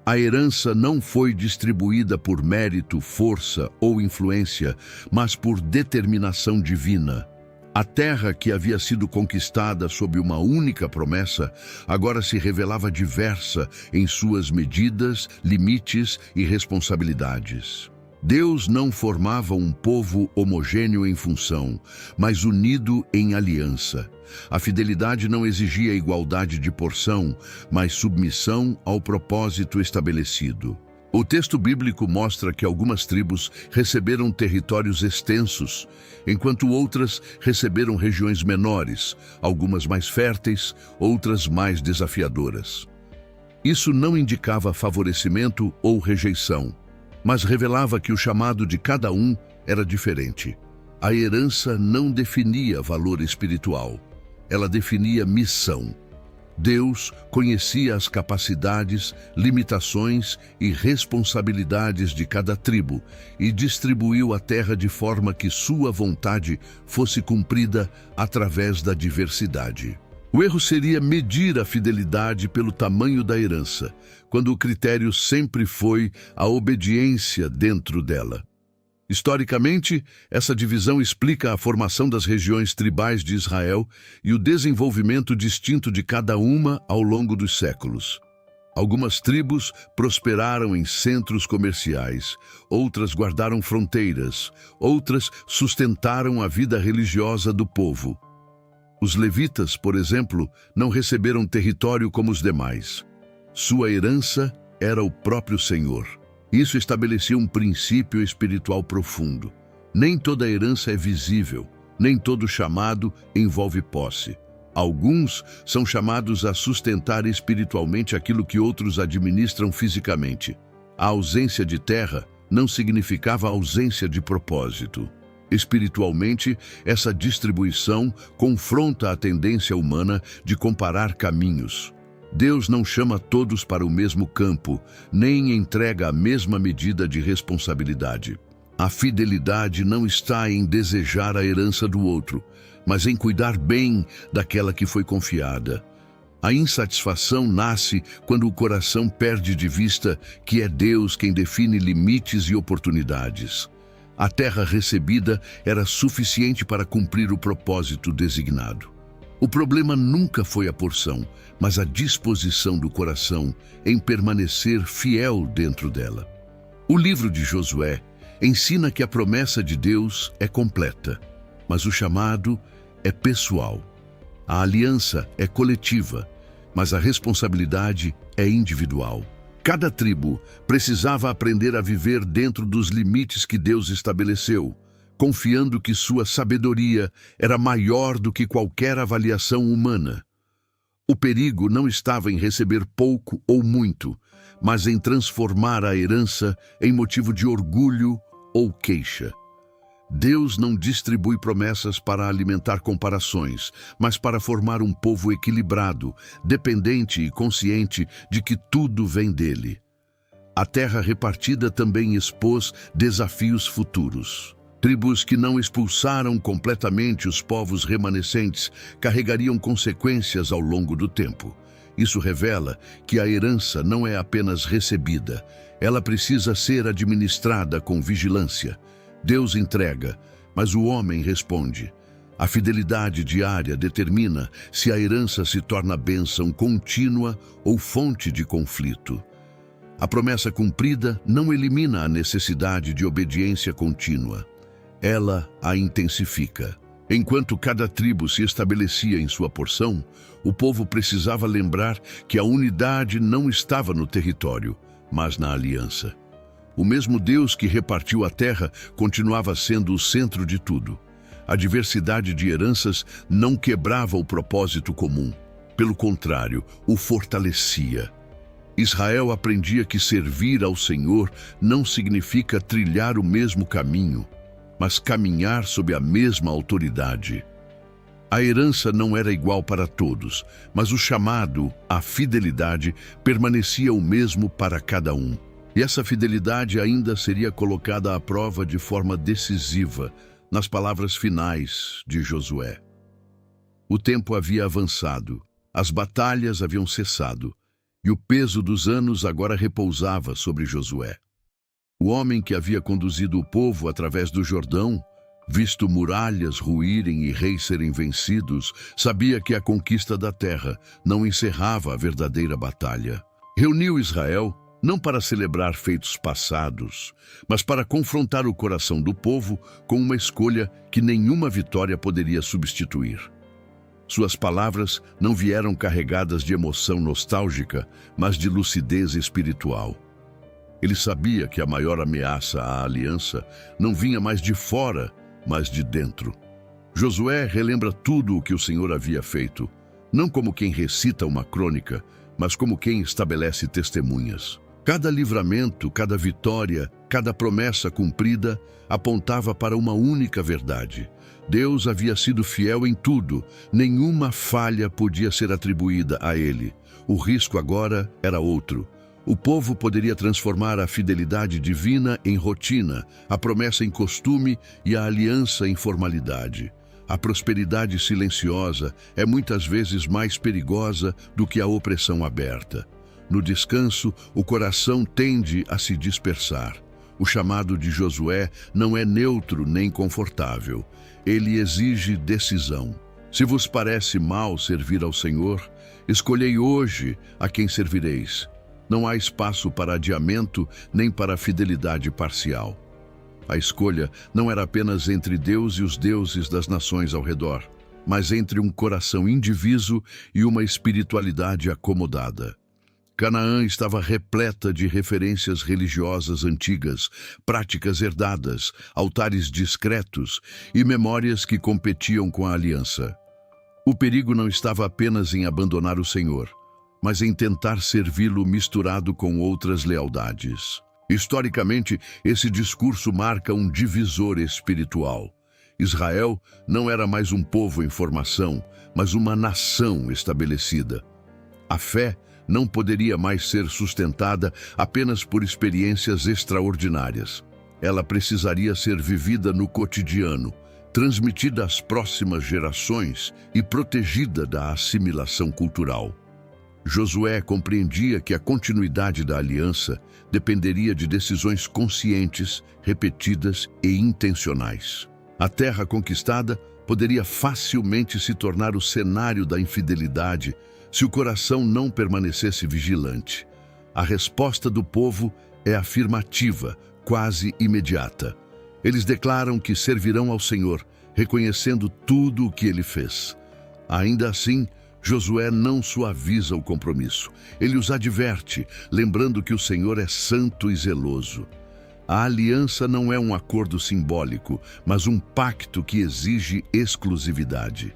A herança não foi distribuída por mérito, força ou influência, mas por determinação divina. A terra que havia sido conquistada sob uma única promessa, agora se revelava diversa em suas medidas, limites e responsabilidades. Deus não formava um povo homogêneo em função, mas unido em aliança. A fidelidade não exigia igualdade de porção, mas submissão ao propósito estabelecido. O texto bíblico mostra que algumas tribos receberam territórios extensos, enquanto outras receberam regiões menores, algumas mais férteis, outras mais desafiadoras. Isso não indicava favorecimento ou rejeição, mas revelava que o chamado de cada um era diferente. A herança não definia valor espiritual, ela definia missão. Deus conhecia as capacidades, limitações e responsabilidades de cada tribo e distribuiu a terra de forma que sua vontade fosse cumprida através da diversidade. O erro seria medir a fidelidade pelo tamanho da herança, quando o critério sempre foi a obediência dentro dela. Historicamente, essa divisão explica a formação das regiões tribais de Israel e o desenvolvimento distinto de cada uma ao longo dos séculos. Algumas tribos prosperaram em centros comerciais, outras guardaram fronteiras, outras sustentaram a vida religiosa do povo. Os levitas, por exemplo, não receberam território como os demais. Sua herança era o próprio Senhor. Isso estabelecia um princípio espiritual profundo. Nem toda herança é visível, nem todo chamado envolve posse. Alguns são chamados a sustentar espiritualmente aquilo que outros administram fisicamente. A ausência de terra não significava ausência de propósito. Espiritualmente, essa distribuição confronta a tendência humana de comparar caminhos. Deus não chama todos para o mesmo campo, nem entrega a mesma medida de responsabilidade. A fidelidade não está em desejar a herança do outro, mas em cuidar bem daquela que foi confiada. A insatisfação nasce quando o coração perde de vista que é Deus quem define limites e oportunidades. A terra recebida era suficiente para cumprir o propósito designado. O problema nunca foi a porção, mas a disposição do coração em permanecer fiel dentro dela. O livro de Josué ensina que a promessa de Deus é completa, mas o chamado é pessoal. A aliança é coletiva, mas a responsabilidade é individual. Cada tribo precisava aprender a viver dentro dos limites que Deus estabeleceu, confiando que sua sabedoria era maior do que qualquer avaliação humana. O perigo não estava em receber pouco ou muito, mas em transformar a herança em motivo de orgulho ou queixa. Deus não distribui promessas para alimentar comparações, mas para formar um povo equilibrado, dependente e consciente de que tudo vem dele. A terra repartida também expôs desafios futuros. Tribos que não expulsaram completamente os povos remanescentes carregariam consequências ao longo do tempo. Isso revela que a herança não é apenas recebida, ela precisa ser administrada com vigilância. Deus entrega, mas o homem responde. A fidelidade diária determina se a herança se torna bênção contínua ou fonte de conflito. A promessa cumprida não elimina a necessidade de obediência contínua. Ela a intensifica. Enquanto cada tribo se estabelecia em sua porção, o povo precisava lembrar que a unidade não estava no território, mas na aliança. O mesmo Deus que repartiu a terra continuava sendo o centro de tudo. A diversidade de heranças não quebrava o propósito comum. Pelo contrário, o fortalecia. Israel aprendia que servir ao Senhor não significa trilhar o mesmo caminho, mas caminhar sob a mesma autoridade. A herança não era igual para todos, mas o chamado, a fidelidade, permanecia o mesmo para cada um. E essa fidelidade ainda seria colocada à prova de forma decisiva nas palavras finais de Josué. O tempo havia avançado, as batalhas haviam cessado, e o peso dos anos agora repousava sobre Josué. O homem que havia conduzido o povo através do Jordão, visto muralhas ruírem e reis serem vencidos, sabia que a conquista da terra não encerrava a verdadeira batalha. Reuniu Israel não para celebrar feitos passados, mas para confrontar o coração do povo com uma escolha que nenhuma vitória poderia substituir. Suas palavras não vieram carregadas de emoção nostálgica, mas de lucidez espiritual. Ele sabia que a maior ameaça à aliança não vinha mais de fora, mas de dentro. Josué relembra tudo o que o Senhor havia feito, não como quem recita uma crônica, mas como quem estabelece testemunhas. Cada livramento, cada vitória, cada promessa cumprida apontava para uma única verdade. Deus havia sido fiel em tudo, nenhuma falha podia ser atribuída a ele. O risco agora era outro. O povo poderia transformar a fidelidade divina em rotina, a promessa em costume e a aliança em formalidade. A prosperidade silenciosa é muitas vezes mais perigosa do que a opressão aberta. No descanso, o coração tende a se dispersar. O chamado de Josué não é neutro nem confortável. Ele exige decisão. Se vos parece mal servir ao Senhor, escolhei hoje a quem servireis. Não há espaço para adiamento nem para fidelidade parcial. A escolha não era apenas entre Deus e os deuses das nações ao redor, mas entre um coração indiviso e uma espiritualidade acomodada. Canaã estava repleta de referências religiosas antigas, práticas herdadas, altares discretos e memórias que competiam com a aliança. O perigo não estava apenas em abandonar o Senhor, mas em tentar servi-lo misturado com outras lealdades. Historicamente, esse discurso marca um divisor espiritual. Israel não era mais um povo em formação, mas uma nação estabelecida. A fé não poderia mais ser sustentada apenas por experiências extraordinárias. Ela precisaria ser vivida no cotidiano, transmitida às próximas gerações e protegida da assimilação cultural. Josué compreendia que a continuidade da aliança dependeria de decisões conscientes, repetidas e intencionais. A terra conquistada poderia facilmente se tornar o cenário da infidelidade se o coração não permanecesse vigilante. A resposta do povo é afirmativa, quase imediata. Eles declaram que servirão ao Senhor, reconhecendo tudo o que ele fez. Ainda assim, Josué não suaviza o compromisso. Ele os adverte, lembrando que o Senhor é santo e zeloso. A aliança não é um acordo simbólico, mas um pacto que exige exclusividade.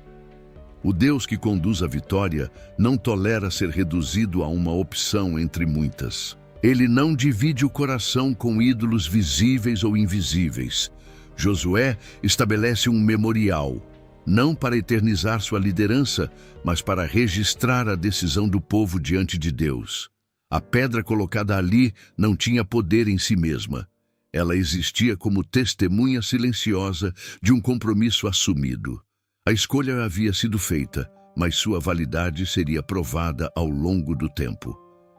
O Deus que conduz a vitória não tolera ser reduzido a uma opção entre muitas. Ele não divide o coração com ídolos visíveis ou invisíveis. Josué estabelece um memorial, não para eternizar sua liderança, mas para registrar a decisão do povo diante de Deus. A pedra colocada ali não tinha poder em si mesma. Ela existia como testemunha silenciosa de um compromisso assumido. A escolha havia sido feita, mas sua validade seria provada ao longo do tempo.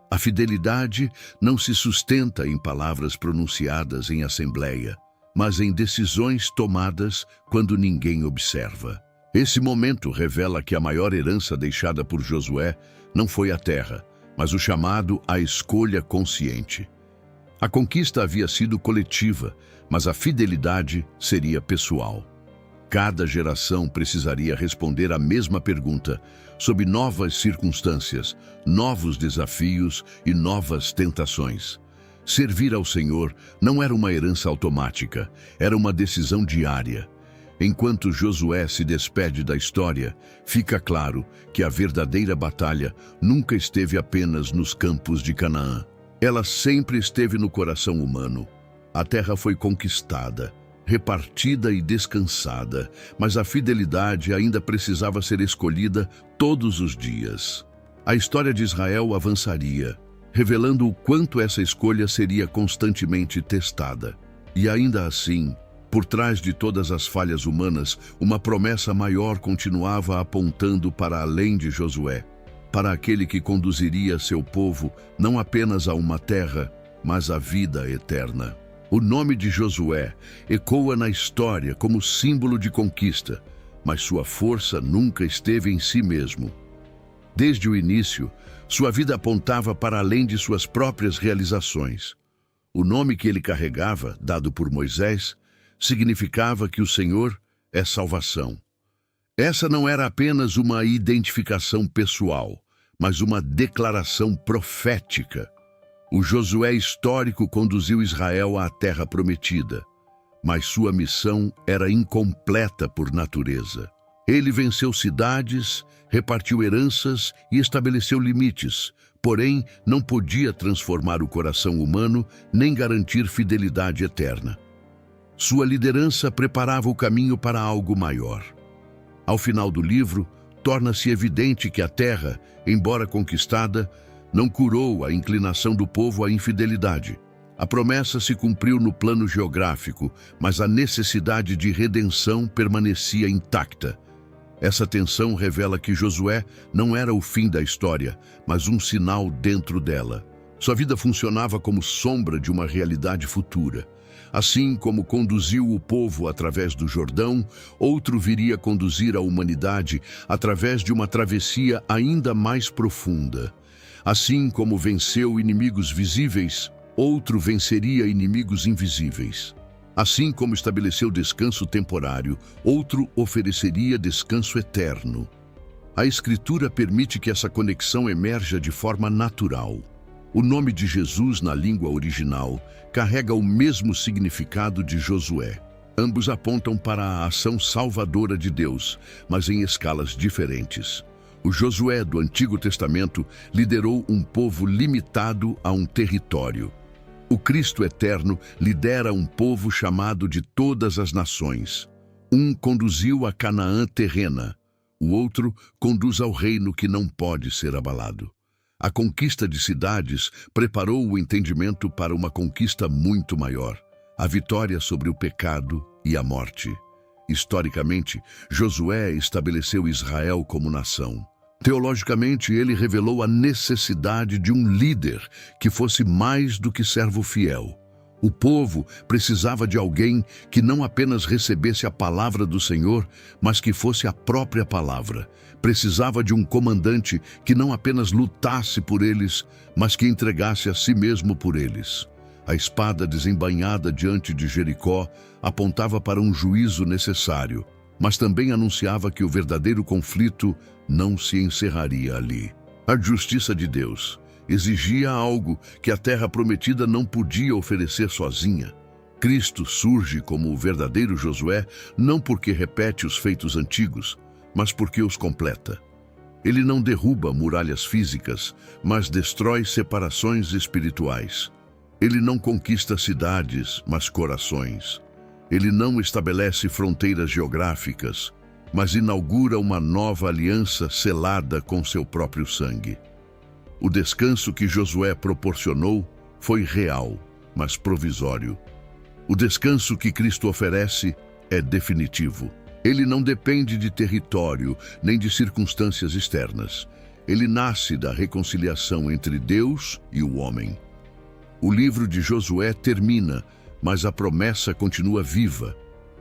A fidelidade não se sustenta em palavras pronunciadas em assembleia, mas em decisões tomadas quando ninguém observa. Esse momento revela que a maior herança deixada por Josué não foi a terra, mas o chamado à escolha consciente. A conquista havia sido coletiva, mas a fidelidade seria pessoal. Cada geração precisaria responder a mesma pergunta, sob novas circunstâncias, novos desafios e novas tentações. Servir ao Senhor não era uma herança automática, era uma decisão diária. Enquanto Josué se despede da história, fica claro que a verdadeira batalha nunca esteve apenas nos campos de Canaã. Ela sempre esteve no coração humano. A terra foi conquistada, repartida e descansada, mas a fidelidade ainda precisava ser escolhida todos os dias. A história de Israel avançaria, revelando o quanto essa escolha seria constantemente testada. E ainda assim, por trás de todas as falhas humanas, uma promessa maior continuava apontando para além de Josué, para aquele que conduziria seu povo não apenas a uma terra, mas à vida eterna. O nome de Josué ecoa na história como símbolo de conquista, mas sua força nunca esteve em si mesmo. Desde o início, sua vida apontava para além de suas próprias realizações. O nome que ele carregava, dado por Moisés, significava que o Senhor é salvação. Essa não era apenas uma identificação pessoal, mas uma declaração profética. O Josué histórico conduziu Israel à terra prometida, mas sua missão era incompleta por natureza. Ele venceu cidades, repartiu heranças e estabeleceu limites, porém não podia transformar o coração humano nem garantir fidelidade eterna. Sua liderança preparava o caminho para algo maior. Ao final do livro, torna-se evidente que a terra, embora conquistada, não curou a inclinação do povo à infidelidade. A promessa se cumpriu no plano geográfico, mas a necessidade de redenção permanecia intacta. Essa tensão revela que Josué não era o fim da história, mas um sinal dentro dela. Sua vida funcionava como sombra de uma realidade futura. Assim como conduziu o povo através do Jordão, outro viria conduzir a humanidade através de uma travessia ainda mais profunda. Assim como venceu inimigos visíveis, outro venceria inimigos invisíveis. Assim como estabeleceu descanso temporário, outro ofereceria descanso eterno. A Escritura permite que essa conexão emerja de forma natural. O nome de Jesus na língua original carrega o mesmo significado de Josué. Ambos apontam para a ação salvadora de Deus, mas em escalas diferentes. O Josué do Antigo Testamento liderou um povo limitado a um território. O Cristo eterno lidera um povo chamado de todas as nações. Um conduziu a Canaã terrena, o outro conduz ao reino que não pode ser abalado. A conquista de cidades preparou o entendimento para uma conquista muito maior, a vitória sobre o pecado e a morte. Historicamente, Josué estabeleceu Israel como nação. Teologicamente, ele revelou a necessidade de um líder que fosse mais do que servo fiel. O povo precisava de alguém que não apenas recebesse a palavra do Senhor, mas que fosse a própria palavra. Precisava de um comandante que não apenas lutasse por eles, mas que entregasse a si mesmo por eles. A espada desembainhada diante de Jericó apontava para um juízo necessário, mas também anunciava que o verdadeiro conflito não se encerraria ali. A justiça de Deus exigia algo que a terra prometida não podia oferecer sozinha. Cristo surge como o verdadeiro Josué, não porque repete os feitos antigos, mas porque os completa. Ele não derruba muralhas físicas, mas destrói separações espirituais. Ele não conquista cidades, mas corações. Ele não estabelece fronteiras geográficas, mas inaugura uma nova aliança selada com seu próprio sangue. O descanso que Josué proporcionou foi real, mas provisório. O descanso que Cristo oferece é definitivo. Ele não depende de território nem de circunstâncias externas. Ele nasce da reconciliação entre Deus e o homem. O livro de Josué termina, mas a promessa continua viva.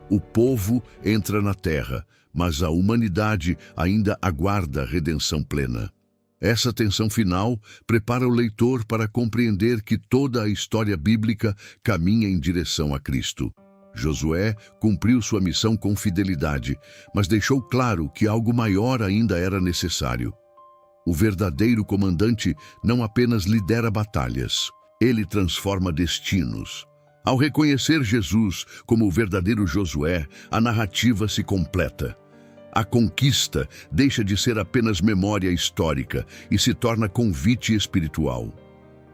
O povo entra na terra, mas a humanidade ainda aguarda a redenção plena. Essa tensão final prepara o leitor para compreender que toda a história bíblica caminha em direção a Cristo. Josué cumpriu sua missão com fidelidade, mas deixou claro que algo maior ainda era necessário. O verdadeiro comandante não apenas lidera batalhas, ele transforma destinos. Ao reconhecer Jesus como o verdadeiro Josué, a narrativa se completa. A conquista deixa de ser apenas memória histórica e se torna convite espiritual.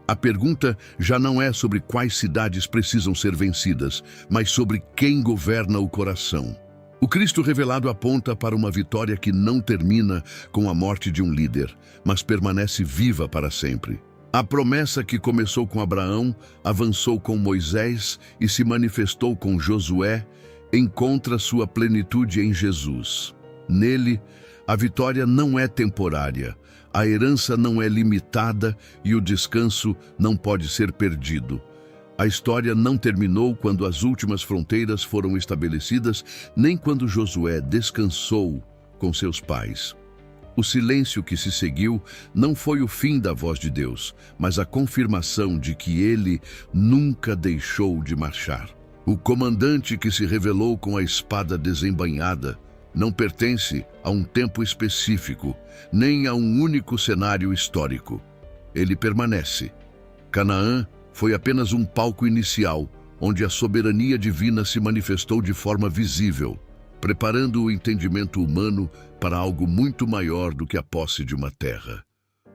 A pergunta já não é sobre quais cidades precisam ser vencidas, mas sobre quem governa o coração. O Cristo revelado aponta para uma vitória que não termina com a morte de um líder, mas permanece viva para sempre. A promessa que começou com Abraão, avançou com Moisés e se manifestou com Josué, encontra sua plenitude em Jesus. Nele, a vitória não é temporária, a herança não é limitada e o descanso não pode ser perdido. A história não terminou quando as últimas fronteiras foram estabelecidas, nem quando Josué descansou com seus pais. O silêncio que se seguiu não foi o fim da voz de Deus, mas a confirmação de que ele nunca deixou de marchar. O comandante que se revelou com a espada desembainhada não pertence a um tempo específico, nem a um único cenário histórico. Ele permanece. Canaã foi apenas um palco inicial, onde a soberania divina se manifestou de forma visível, preparando o entendimento humano para algo muito maior do que a posse de uma terra.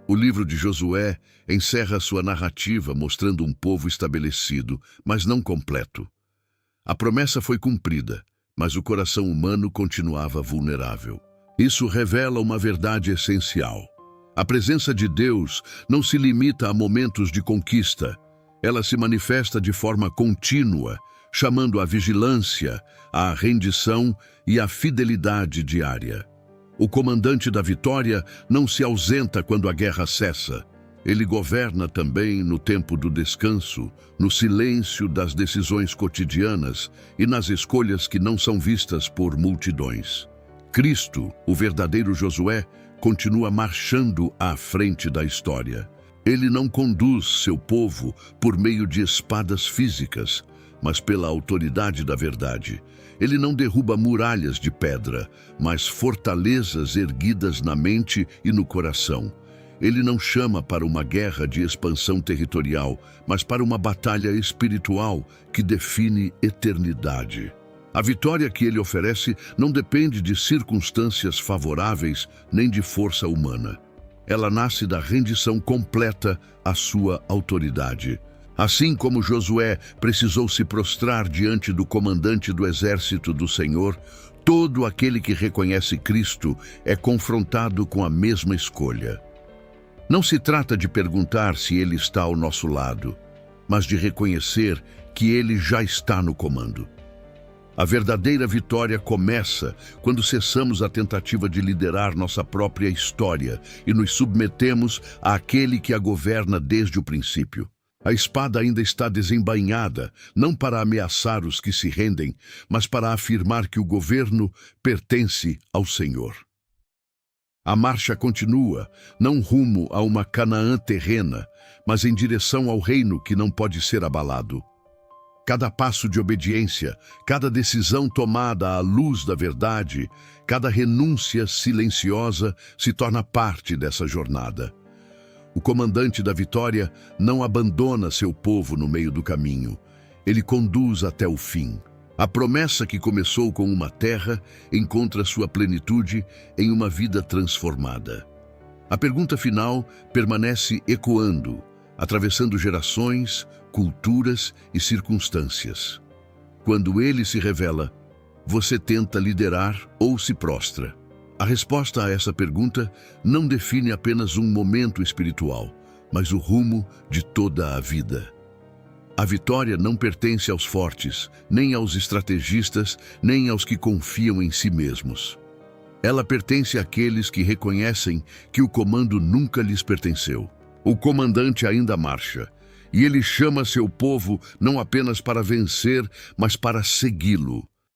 O livro de Josué encerra sua narrativa mostrando um povo estabelecido, mas não completo. A promessa foi cumprida, mas o coração humano continuava vulnerável. Isso revela uma verdade essencial. A presença de Deus não se limita a momentos de conquista. Ela se manifesta de forma contínua, chamando a vigilância, a rendição e a fidelidade diária. O comandante da vitória não se ausenta quando a guerra cessa. Ele governa também no tempo do descanso, no silêncio das decisões cotidianas e nas escolhas que não são vistas por multidões. Cristo, o verdadeiro Josué, continua marchando à frente da história. Ele não conduz seu povo por meio de espadas físicas, mas pela autoridade da verdade. Ele não derruba muralhas de pedra, mas fortalezas erguidas na mente e no coração. Ele não chama para uma guerra de expansão territorial, mas para uma batalha espiritual que define eternidade. A vitória que ele oferece não depende de circunstâncias favoráveis nem de força humana. Ela nasce da rendição completa à sua autoridade. Assim como Josué precisou se prostrar diante do comandante do exército do Senhor, todo aquele que reconhece Cristo é confrontado com a mesma escolha. Não se trata de perguntar se ele está ao nosso lado, mas de reconhecer que ele já está no comando. A verdadeira vitória começa quando cessamos a tentativa de liderar nossa própria história e nos submetemos àquele que a governa desde o princípio. A espada ainda está desembainhada, não para ameaçar os que se rendem, mas para afirmar que o governo pertence ao Senhor. A marcha continua, não rumo a uma Canaã terrena, mas em direção ao reino que não pode ser abalado. Cada passo de obediência, cada decisão tomada à luz da verdade, cada renúncia silenciosa se torna parte dessa jornada. O comandante da vitória não abandona seu povo no meio do caminho. Ele conduz até o fim. A promessa que começou com uma terra encontra sua plenitude em uma vida transformada. A pergunta final permanece ecoando, atravessando gerações, culturas e circunstâncias. Quando ele se revela, você tenta liderar ou se prostra? A resposta a essa pergunta não define apenas um momento espiritual, mas o rumo de toda a vida. A vitória não pertence aos fortes, nem aos estrategistas, nem aos que confiam em si mesmos. Ela pertence àqueles que reconhecem que o comando nunca lhes pertenceu. O comandante ainda marcha, e ele chama seu povo não apenas para vencer, mas para segui-lo.